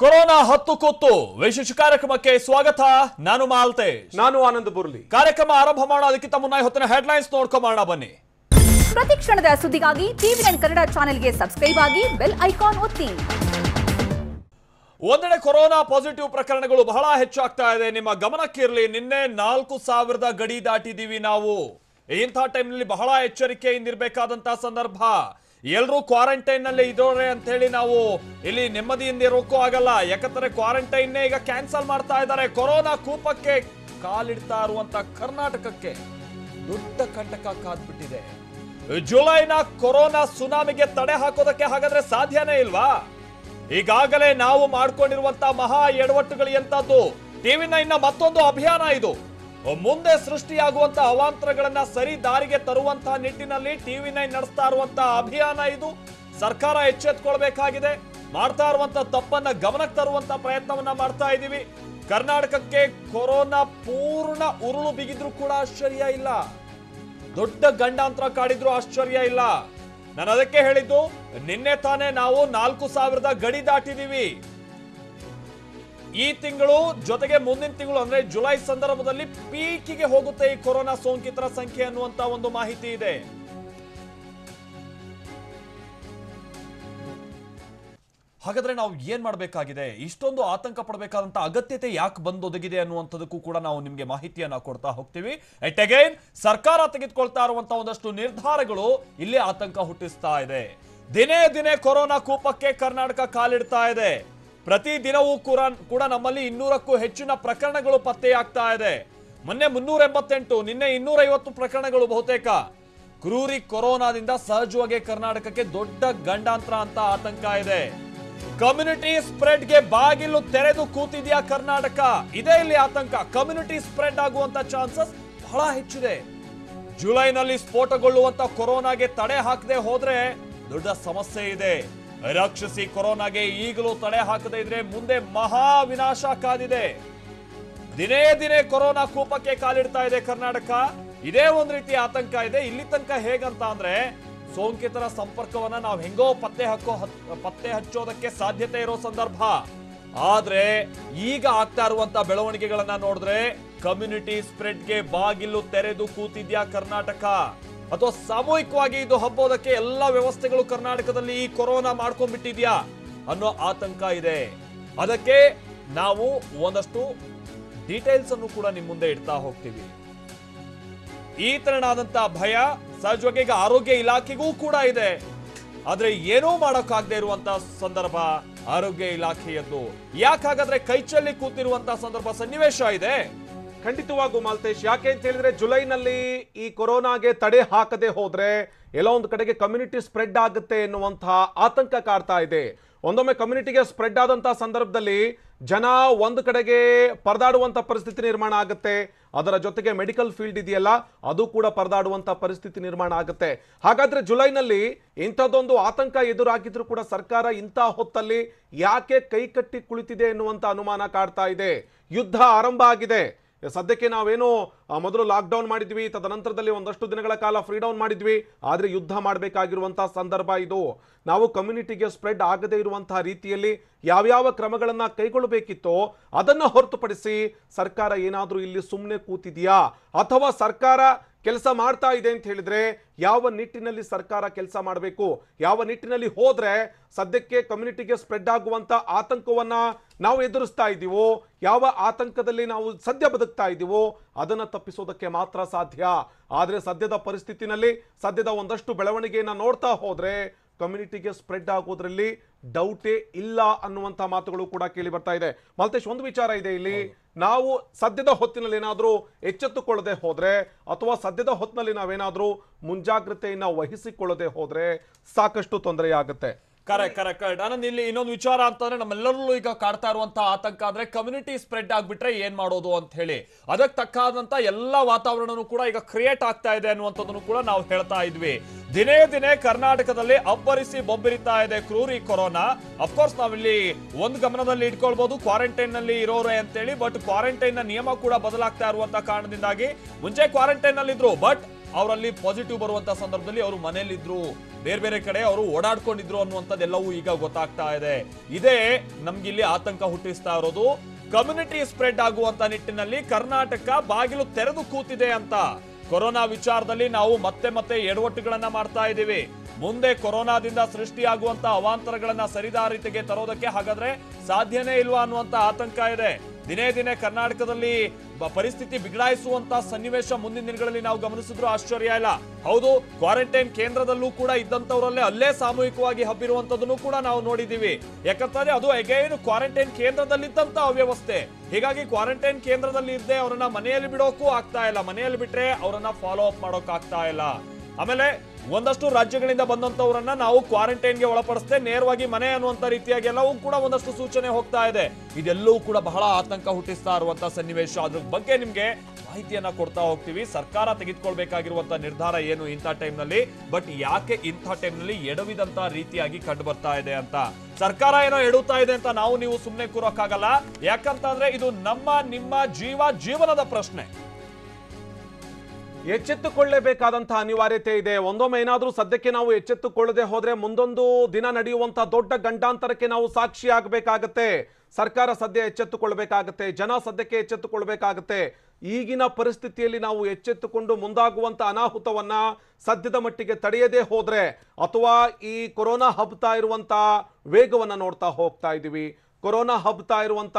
Corona ಹತ್ತು ಕೂತು ವಿಶೇಷ ಕಾರ್ಯಕ್ರಮಕ್ಕೆ ಸ್ವಾಗತ. ನಾನು ಮಾಲ್ತೇಶ್. ನಾನು ಆನಂದ್ ಬುರ್ಲಿ. ಕಾರ್ಯಕ್ರಮ ಆರಂಭ ಮಾಡೋದಕ್ಕಿಂತ ಮುನ್ನ ಹೊತ್ತಿನ ಹೆಡ್ಲೈನ್ಸ್ ನೋಡ್ಕೊಂಬೋಣ ಬನ್ನಿ. ಪ್ರತಿ ಕ್ಷಣದ ಸುದ್ದಿಗಾಗಿ ಟಿವಿ9 ಕನ್ನಡ ಚಾನೆಲ್ಗೆ ಸಬ್ಸ್ಕ್ರೈಬ್ ಆಗಿ ಬೆಲ್ ಐಕಾನ್ ಒತ್ತಿ. ಒಂದೆಡೆ ಕೊರೋನಾ ಪಾಸಿಟಿವ್ ಪ್ರಕರಣಗಳು ಬಹಳ ಹೆಚ್ಚಾಗ್ತಾ ಇದೆ. ನಿಮ್ಮ ಗಮನಕ್ಕಿರಲಿ, ನಿನ್ನೆ 4,000 ಗಡಿ ದಾಟಿದೀವಿ ನಾವು. ಇಂಥ ಟೈಮ್ನಲ್ಲಿ ಬಹಳ ಎಚ್ಚರಿಕೆಯಿಂದ ಇರಬೇಕಾದಂತಹ ಸಂದರ್ಭ. ಎಲ್ಲರೂ ಕ್ವಾರಂಟೈನ್ ನಲ್ಲಿ ಇದ್ದೋರೆ ಅಂತ ಹೇಳಿ ನಾವು ಇಲ್ಲಿ ನೆಮ್ಮದಿಯಿಂದ ಇರೋಕ್ಕೂ ಆಗಲ್ಲ. ಯಾಕಂದ್ರೆ ಕ್ವಾರಂಟೈನ್ ಈಗ ಕ್ಯಾನ್ಸಲ್ ಮಾಡ್ತಾ ಇದ್ದಾರೆ. ಕೊರೋನಾ ಕೂಪಕ್ಕೆ ಕಾಲಿಡ್ತಾ ಇರುವಂತ ಕರ್ನಾಟಕಕ್ಕೆ ದೊಡ್ಡ ಕಂಟಕ ಕಾದ್ಬಿಟ್ಟಿದೆ. ಜುಲೈನ ಕೊರೋನಾ ಸುನಾಮಿಗೆ ತಡೆ ಹಾಕೋದಕ್ಕೆ ಹಾಗಾದ್ರೆ ಸಾಧ್ಯನೇ ಇಲ್ವಾ? ಈಗಾಗಲೇ ನಾವು ಮಾಡ್ಕೊಂಡಿರುವಂತ ಮಹಾ ಎಡವಟ್ಟುಗಳು ಎಂತದ್ದು? ಟಿವಿ9 ಮತ್ತೊಂದು ಅಭಿಯಾನ ಇದು. ಮುಂದೆ ಸೃಷ್ಟಿಯಾಗುವಂತ ಅವಾಂತರಗಳನ್ನ ಸರಿ ದಾರಿಗೆ ತರುವಂತಹ ನಿಟ್ಟಿನಲ್ಲಿ ಟಿವಿ9 ನಡೆಸ್ತಾ ಇರುವಂತಹ ಅಭಿಯಾನ ಇದು. ಸರ್ಕಾರ ಎಚ್ಚೆತ್ಕೊಳ್ಬೇಕಾಗಿದೆ. ಮಾಡ್ತಾ ಇರುವಂತ ತಪ್ಪನ್ನ ಗಮನಕ್ಕೆ ತರುವಂತ ಪ್ರಯತ್ನವನ್ನ ಮಾಡ್ತಾ ಇದ್ದೀವಿ. ಕರ್ನಾಟಕಕ್ಕೆ ಕೊರೋನಾ ಪೂರ್ಣ ಉರುಳು ಬಿಗಿದ್ರು ಕೂಡ ಆಶ್ಚರ್ಯ ಇಲ್ಲ. ದೊಡ್ಡ ಗಂಡಾಂತರ ಕಾಡಿದ್ರು ಆಶ್ಚರ್ಯ ಇಲ್ಲ. ನಾನು ಅದಕ್ಕೆ ಹೇಳಿದ್ದು, ನಿನ್ನೆ ತಾನೇ ನಾವು 4,000 ಗಡಿ ದಾಟಿದೀವಿ. ಈ ತಿಂಗಳು ಜೊತೆಗೆ ಮುಂದಿನ ತಿಂಗಳು ಅಂದ್ರೆ ಜುಲೈ ಸಂದರ್ಭದಲ್ಲಿ ಪೀಕಿಗೆ ಹೋಗುತ್ತೆ ಈ ಕೊರೋನಾ ಸೋಂಕಿತರ ಸಂಖ್ಯೆ ಅನ್ನುವಂತ ಒಂದು ಮಾಹಿತಿ ಇದೆ. ಹಾಗಾದ್ರೆ ನಾವು ಏನ್ ಮಾಡಬೇಕಾಗಿದೆ? ಇಷ್ಟೊಂದು ಆತಂಕ ಪಡಬೇಕಾದಂತ ಅಗತ್ಯತೆ ಯಾಕೆ ಬಂದೊದಗಿದೆ ಅನ್ನುವಂಥದಕ್ಕೂ ಕೂಡ ನಾವು ನಿಮ್ಗೆ ಮಾಹಿತಿಯನ್ನ ಕೊಡ್ತಾ ಹೋಗ್ತೀವಿ. ಎಟ್ ಅಗೈನ್ ಸರ್ಕಾರ ತೆಗೆದುಕೊಳ್ತಾ ಇರುವಂತಹ ಒಂದಷ್ಟು ನಿರ್ಧಾರಗಳು ಇಲ್ಲಿ ಆತಂಕ ಹುಟ್ಟಿಸ್ತಾ ಇದೆ. ದಿನೇ ದಿನೇ ಕೊರೋನಾ ಕೂಪಕ್ಕೆ ಕರ್ನಾಟಕ ಕಾಲಿಡ್ತಾ ಇದೆ. ಪ್ರತಿ ದಿನವೂ ಕೂಡ ನಮ್ಮಲ್ಲಿ 200ಕ್ಕೂ ಹೆಚ್ಚಿನ ಪ್ರಕರಣಗಳು ಪತ್ತೆಯಾಗ್ತಾ ಇದೆ. ಮೊನ್ನೆ 388, ನಿನ್ನೆ 250 ಪ್ರಕರಣಗಳು ಬಹುತೇಕ. ಕ್ರೂರಿ ಕೊರೋನಾದಿಂದ ಸಹಜವಾಗಿ ಕರ್ನಾಟಕಕ್ಕೆ ದೊಡ್ಡ ಗಂಡಾಂತರ ಅಂತ ಆತಂಕ ಇದೆ. ಕಮ್ಯುನಿಟಿ ಸ್ಪ್ರೆಡ್ಗೆ ಬಾಗಿಲು ತೆರೆದು ಕೂತಿದ್ಯಾ ಕರ್ನಾಟಕ? ಇದೇ ಇಲ್ಲಿ ಆತಂಕ. ಕಮ್ಯುನಿಟಿ ಸ್ಪ್ರೆಡ್ ಆಗುವಂತ ಚಾನ್ಸಸ್ ಬಹಳ ಹೆಚ್ಚಿದೆ. ಜುಲೈನಲ್ಲಿ ಸ್ಫೋಟಗೊಳ್ಳುವಂತ ಕೊರೋನಾಗೆ ತಡೆ ಹಾಕದೆ ಹೋದ್ರೆ ದೊಡ್ಡ ಸಮಸ್ಯೆ ಇದೆ. ರಕ್ಷಿಸಿ ಕೊರೋನಾಗೆ ಈಗಲೂ ತಡೆ ಹಾಕದೇ ಇದ್ರೆ ಮುಂದೆ ಮಹಾ ವಿನಾಶ ಕಾದಿದೆ. ದಿನೇ ದಿನೇ ಕೊರೋನಾ ಕೂಪಕ್ಕೆ ಕಾಲಿಡ್ತಾ ಇದೆ ಕರ್ನಾಟಕ. ಇದೇ ಒಂದ್ ರೀತಿ ಆತಂಕ ಇದೆ. ಇಲ್ಲಿ ತನಕ ಹೇಗಂತ ಅಂದ್ರೆ, ಸೋಂಕಿತರ ಸಂಪರ್ಕವನ್ನ ನಾವು ಹೆಂಗೋ ಪತ್ತೆ ಹಚ್ಚೋದಕ್ಕೆ ಸಾಧ್ಯತೆ ಇರೋ ಸಂದರ್ಭ. ಆದ್ರೆ ಈಗ ಆಗ್ತಾ ಇರುವಂತ ಬೆಳವಣಿಗೆಗಳನ್ನ ನೋಡಿದ್ರೆ ಕಮ್ಯುನಿಟಿ ಸ್ಪ್ರೆಡ್ಗೆ ಬಾಗಿಲು ತೆರೆದು ಕೂತಿದ್ಯಾ ಕರ್ನಾಟಕ? ಅಥವಾ ಸಾಮೂಹಿಕವಾಗಿ ಇದು ಹಬ್ಬೋದಕ್ಕೆ ಎಲ್ಲ ವ್ಯವಸ್ಥೆಗಳು ಕರ್ನಾಟಕದಲ್ಲಿ ಈ ಕೊರೋನಾ ಮಾಡ್ಕೊಂಡ್ಬಿಟ್ಟಿದ್ಯಾ ಅನ್ನೋ ಆತಂಕ ಇದೆ. ಅದಕ್ಕೆ ನಾವು ಒಂದಷ್ಟು ಡೀಟೇಲ್ಸ್ ಅನ್ನು ಕೂಡ ನಿಮ್ ಮುಂದೆ ಇಡ್ತಾ ಹೋಗ್ತೀವಿ. ಈ ತರನಾದಂತ ಭಯ ಸಹಜವಾಗಿ ಈಗ ಆರೋಗ್ಯ ಇಲಾಖೆಗೂ ಕೂಡ ಇದೆ. ಆದ್ರೆ ಏನೂ ಮಾಡೋಕ್ಕಾಗದೆ ಇರುವಂತ ಸಂದರ್ಭ ಆರೋಗ್ಯ ಇಲಾಖೆಯದ್ದು. ಯಾಕಾಗಾದ್ರೆ ಕೈಚಲ್ಲಿ ಕೂತಿರುವಂತ ಸಂದರ್ಭ ಸನ್ನಿವೇಶ ಇದೆ. ಖಂಡಿತವಾಗೂ ಮಾಲ್ತೇಶ್, ಯಾಕೆ ಅಂತ ಹೇಳಿದ್ರೆ ಜುಲೈನಲ್ಲಿ ಈ ಕೊರೋನಾಗೆ ತಡೆ ಹಾಕದೆ ಹೋದ್ರೆ ಎಲ್ಲೋ ಒಂದು ಕಡೆಗೆ ಕಮ್ಯುನಿಟಿ ಸ್ಪ್ರೆಡ್ ಆಗುತ್ತೆ ಎನ್ನುವಂತಹ ಆತಂಕ ಕಾಡ್ತಾ ಇದೆ. ಒಂದೊಮ್ಮೆ ಕಮ್ಯುನಿಟಿಗೆ ಸ್ಪ್ರೆಡ್ ಆದಂತಹ ಸಂದರ್ಭದಲ್ಲಿ ಜನ ಒಂದು ಕಡೆಗೆ ಪರದಾಡುವಂತ ಪರಿಸ್ಥಿತಿ ನಿರ್ಮಾಣ ಆಗುತ್ತೆ. ಅದರ ಜೊತೆಗೆ ಮೆಡಿಕಲ್ ಫೀಲ್ಡ್ ಇದೆಯಲ್ಲ, ಅದು ಕೂಡ ಪರದಾಡುವಂತ ಪರಿಸ್ಥಿತಿ ನಿರ್ಮಾಣ ಆಗುತ್ತೆ. ಹಾಗಾದ್ರೆ ಜುಲೈನಲ್ಲಿ ಇಂಥದ್ದೊಂದು ಆತಂಕ ಎದುರಾಗಿದ್ರು ಕೂಡ ಸರ್ಕಾರ ಇಂಥ ಹೊತ್ತಲ್ಲಿ ಯಾಕೆ ಕೈಕಟ್ಟಿ ಕುಳಿತಿದೆ ಎನ್ನುವಂತ ಅನುಮಾನ ಕಾಡ್ತಾ ಇದೆ. ಯುದ್ಧ ಆರಂಭ ಆಗಿದೆ. ಸದ್ಯಕ್ಕೆ ನಾವೇನೋ ಮೊದಲು ಲಾಕ್ಡೌನ್ ಮಾಡಿದ್ವಿ, ತದನಂತರದಲ್ಲಿ ಒಂದಷ್ಟು ದಿನಗಳ ಕಾಲ ಫ್ರೀ ಡೌನ್ ಮಾಡಿದ್ವಿ. ಆದರೆ ಯುದ್ಧ ಮಾಡಬೇಕಾಗಿರುವಂತಹ ಸಂದರ್ಭ ಇದು. ನಾವು ಕಮ್ಯುನಿಟಿಗೆ ಸ್ಪ್ರೆಡ್ ಆಗದೇ ಇರುವಂತಹ ರೀತಿಯಲ್ಲಿ ಯಾವ್ಯಾವ ಕ್ರಮಗಳನ್ನ ಕೈಗೊಳ್ಳಬೇಕಿತ್ತೋ ಅದನ್ನ ಹೊರತುಪಡಿಸಿ ಸರ್ಕಾರ ಏನಾದರೂ ಇಲ್ಲಿ ಸುಮ್ಮನೆ ಕೂತಿದೆಯಾ, ಅಥವಾ ಸರ್ಕಾರ ಕೆಲಸ ಮಾಡ್ತಾ ಇದೆ ಅಂತ ಹೇಳಿದ್ರೆ ಯಾವ ನಿಟ್ಟಿನಲ್ಲಿ ಸರ್ಕಾರ ಕೆಲಸ ಮಾಡಬೇಕು, ಯಾವ ನಿಟ್ಟಿನಲ್ಲಿ ಹೋದ್ರೆ ಸದ್ಯಕ್ಕೆ ಕಮ್ಯುನಿಟಿಗೆ ಸ್ಪ್ರೆಡ್ ಆಗುವಂತ ಆತಂಕವನ್ನ ನಾವು ಎದುರಿಸ್ತಾ ಇದ್ದೀವೋ, ಯಾವ ಆತಂಕದಲ್ಲಿ ನಾವು ಸದ್ಯ ಬದುಕ್ತಾ ಇದ್ದೀವೋ ಅದನ್ನ ತಪ್ಪಿಸೋದಕ್ಕೆ ಮಾತ್ರ ಸಾಧ್ಯ. ಆದ್ರೆ ಸದ್ಯದ ಪರಿಸ್ಥಿತಿನಲ್ಲಿ ಸದ್ಯದ ಒಂದಷ್ಟು ಬೆಳವಣಿಗೆಯನ್ನ ನೋಡ್ತಾ ಹೋದ್ರೆ ಕಮ್ಯುನಿಟಿಗೆ ಸ್ಪ್ರೆಡ್ ಆಗೋದ್ರಲ್ಲಿ ಡೌಟೇ ಇಲ್ಲ ಅನ್ನುವಂಥ ಮಾತುಗಳು ಕೂಡ ಕೇಳಿ ಬರ್ತಾ ಇದೆ. ಮಾಲ್ತೇಶ್, ಒಂದು ವಿಚಾರ ಇದೆ ಇಲ್ಲಿ. ನಾವು ಸದ್ಯದ ಹೊತ್ತಿನಲ್ಲಿ ಏನಾದರೂ ಎಚ್ಚೆತ್ತುಕೊಳ್ಳದೆ ಹೋದ್ರೆ ಅಥವಾ ಸದ್ಯದ ಹೊತ್ತಿನಲ್ಲಿ ನಾವೇನಾದರೂ ಮುಂಜಾಗ್ರತೆಯನ್ನ ವಹಿಸಿಕೊಳ್ಳದೆ ಹೋದ್ರೆ ಸಾಕಷ್ಟು ತೊಂದರೆಯಾಗುತ್ತೆ. ಕರೆಕ್ಟ್. ಆನಂದ್, ಇಲ್ಲಿ ಇನ್ನೊಂದು ವಿಚಾರ ಅಂತಂದ್ರೆ ನಮ್ಮೆಲ್ಲರಲ್ಲೂ ಈಗ ಕಾಡ್ತಾ ಇರುವಂತಹ ಆತಂಕ ಅಂದ್ರೆ ಕಮ್ಯುನಿಟಿ ಸ್ಪ್ರೆಡ್ ಆಗ್ಬಿಟ್ರೆ ಏನ್ ಮಾಡೋದು ಅಂತ ಹೇಳಿ. ಅದಕ್ಕೆ ತಕ್ಕಾದಂತ ಎಲ್ಲಾ ವಾತಾವರಣನೂ ಕೂಡ ಈಗ ಕ್ರಿಯೇಟ್ ಆಗ್ತಾ ಇದೆ ಅನ್ನುವಂಥದ್ದನ್ನು ಕೂಡ ನಾವು ಹೇಳ್ತಾ ಇದ್ವಿ. ದಿನೇ ದಿನೇ ಕರ್ನಾಟಕದಲ್ಲಿ ಅಬ್ಬರಿಸಿ ಬೊಬ್ಬರಿತಾ ಇದೆ ಕ್ರೂರಿ ಕೊರೋನಾ. ಅಫ್ಕೋರ್ಸ್ ನಾವಿಲ್ಲಿ ಒಂದು ಗಮನದಲ್ಲಿ ಇಟ್ಕೊಳ್ಬಹುದು, ಕ್ವಾರಂಟೈನ್ ನಲ್ಲಿ ಇರೋರೆ ಅಂತೇಳಿ. ಬಟ್ ಕ್ವಾರಂಟೈನ್ ನ ನಿಯಮ ಕೂಡ ಬದಲಾಗ್ತಾ ಇರುವಂತಹ ಕಾರಣದಿಂದಾಗಿ ಮುಂಚೆ ಕ್ವಾರಂಟೈನ್ ನಲ್ಲಿ ಇದ್ರು, ಬಟ್ ಅವರಲ್ಲಿ ಪಾಸಿಟಿವ್ ಬರುವಂತ ಸಂದರ್ಭದಲ್ಲಿ ಅವರು ಮನೆಯಲ್ಲಿದ್ರು, ಬೇರೆ ಬೇರೆ ಕಡೆ ಅವರು ಓಡಾಡ್ಕೊಂಡಿದ್ರು ಅನ್ನುವಂಥದ್ದೆಲ್ಲವೂ ಈಗ ಗೊತ್ತಾಗ್ತಾ ಇದೆ. ಇದೇ ನಮ್ಗಿಲ್ಲಿ ಆತಂಕ ಹುಟ್ಟಿಸ್ತಾ ಇರೋದು. ಕಮ್ಯುನಿಟಿ ಸ್ಪ್ರೆಡ್ ಆಗುವಂತ ನಿಟ್ಟಿನಲ್ಲಿ ಕರ್ನಾಟಕ ಬಾಗಿಲು ತೆರೆದು ಕೂತಿದೆ ಅಂತ. ಕೊರೋನಾ ವಿಚಾರದಲ್ಲಿ ನಾವು ಮತ್ತೆ ಎಡವಟ್ಟುಗಳನ್ನ ಮಾಡ್ತಾ ಇದ್ದೀವಿ. ಮುಂದೆ ಕೊರೋನಾದಿಂದ ಸೃಷ್ಟಿಯಾಗುವಂತ ಅವಾಂತರಗಳನ್ನ ಸರಿದಾರಿತೆಗೆ ತರೋದಕ್ಕೆ ಹಾಗಾದ್ರೆ ಸಾಧ್ಯನೇ ಇಲ್ವಾ ಅನ್ನುವಂತ ಆತಂಕ ಇದೆ. ದಿನೇ ದಿನೇ ಕರ್ನಾಟಕದಲ್ಲಿ ಪರಿಸ್ಥಿತಿ ಬಿಗಡಾಯಿಸುವಂತ ಸನ್ನಿವೇಶ ಮುಂದಿನ ದಿನಗಳಲ್ಲಿ ನಾವು ಗಮನಿಸಿದ್ರು ಆಶ್ಚರ್ಯ ಇಲ್ಲ. ಹೌದು, ಕ್ವಾರಂಟೈನ್ ಕೇಂದ್ರದಲ್ಲೂ ಕೂಡ ಇದ್ದಂತವರಲ್ಲೇ ಅಲ್ಲೇ ಸಾಮೂಹಿಕವಾಗಿ ಹಬ್ಬಿರುವಂತದನ್ನು ಕೂಡ ನಾವು ನೋಡಿದೀವಿ. ಯಾಕಂತಂದ್ರೆ ಅದು ಅಗೈನ್ ಕ್ವಾರಂಟೈನ್ ಕೇಂದ್ರದಲ್ಲಿದ್ದಂತ ಅವ್ಯವಸ್ಥೆ. ಹೀಗಾಗಿ ಕ್ವಾರಂಟೈನ್ ಕೇಂದ್ರದಲ್ಲಿ ಇದ್ದೇ ಅವರನ್ನ ಮನೆಯಲ್ಲಿ ಬಿಡೋಕ್ಕೂ ಆಗ್ತಾ ಇಲ್ಲ, ಮನೆಯಲ್ಲಿ ಬಿಟ್ರೆ ಅವರನ್ನ ಫಾಲೋ ಅಪ್ ಮಾಡೋಕ್ ಆಗ್ತಾ ಇಲ್ಲ. ಆಮೇಲೆ ಒಂದಷ್ಟು ರಾಜ್ಯಗಳಿಂದ ಬಂದಂತವರನ್ನ ನಾವು ಕ್ವಾರಂಟೈನ್ಗೆ ಒಳಪಡಿಸದೆ ನೇರವಾಗಿ ಮನೆ ಅನ್ನುವಂತ ರೀತಿಯಾಗಿ ಎಲ್ಲವೂ ಕೂಡ ಒಂದಷ್ಟು ಸೂಚನೆ ಹೋಗ್ತಾ ಇದೆ. ಇದೆಲ್ಲವೂ ಕೂಡ ಬಹಳ ಆತಂಕ ಹುಟ್ಟಿಸ್ತಾ ಇರುವಂತ ಸನ್ನಿವೇಶ. ಅದ್ರ ಬಗ್ಗೆ ನಿಮ್ಗೆ ಮಾಹಿತಿಯನ್ನ ಕೊಡ್ತಾ ಹೋಗ್ತೀವಿ. ಸರ್ಕಾರ ತೆಗೆದುಕೊಳ್ಬೇಕಾಗಿರುವಂತ ನಿರ್ಧಾರ ಏನು ಇಂಥ ಟೈಮ್ ನಲ್ಲಿ, ಬಟ್ ಯಾಕೆ ಇಂಥ ಟೈಮ್ ನಲ್ಲಿ ಎಡವಿದಂತ ರೀತಿಯಾಗಿ ಕಂಡು ಬರ್ತಾ ಇದೆ ಅಂತ. ಸರ್ಕಾರ ಏನೋ ಎಡುತ್ತಾ ಇದೆ ಅಂತ ನಾವು ನೀವು ಸುಮ್ಮನೆ ಕೂರೋಕ್ಕಾಗಲ್ಲ. ಯಾಕಂತಂದ್ರೆ ಇದು ನಿಮ್ಮ ಜೀವನದ ಪ್ರಶ್ನೆ. ಎಚ್ಚೆತ್ತುಕೊಳ್ಳಬೇಕಾದಂತಹ ಅನಿವಾರ್ಯತೆ ಇದೆ. ಒಂದೊಮ್ಮೆ ಏನಾದ್ರೂ ಸದ್ಯಕ್ಕೆ ನಾವು ಎಚ್ಚೆತ್ತುಕೊಳ್ಳದೆ ಹೋದ್ರೆ ಮುಂದೊಂದು ದಿನ ನಡೆಯುವಂತಹ ದೊಡ್ಡ ಗಂಡಾಂತರಕ್ಕೆ ನಾವು ಸಾಕ್ಷಿ ಆಗಬೇಕಾಗತ್ತೆ. ಸರ್ಕಾರ ಸದ್ಯ ಎಚ್ಚೆತ್ತುಕೊಳ್ಬೇಕಾಗತ್ತೆ, ಜನ ಸದ್ಯಕ್ಕೆ ಎಚ್ಚೆತ್ತುಕೊಳ್ಬೇಕಾಗತ್ತೆ. ಈಗಿನ ಪರಿಸ್ಥಿತಿಯಲ್ಲಿ ನಾವು ಎಚ್ಚೆತ್ತುಕೊಂಡು ಮುಂದಾಗುವಂತ ಅನಾಹುತವನ್ನ ಸದ್ಯದ ಮಟ್ಟಿಗೆ ತಡೆಯದೇ ಹೋದ್ರೆ, ಅಥವಾ ಈ ಕೊರೋನಾ ಹಬ್ತಾ ಇರುವಂತ ವೇಗವನ್ನ ನೋಡ್ತಾ ಹೋಗ್ತಾ ಇದೀವಿ, ಕೊರೋನಾ ಹಬ್ತಾ ಇರುವಂತ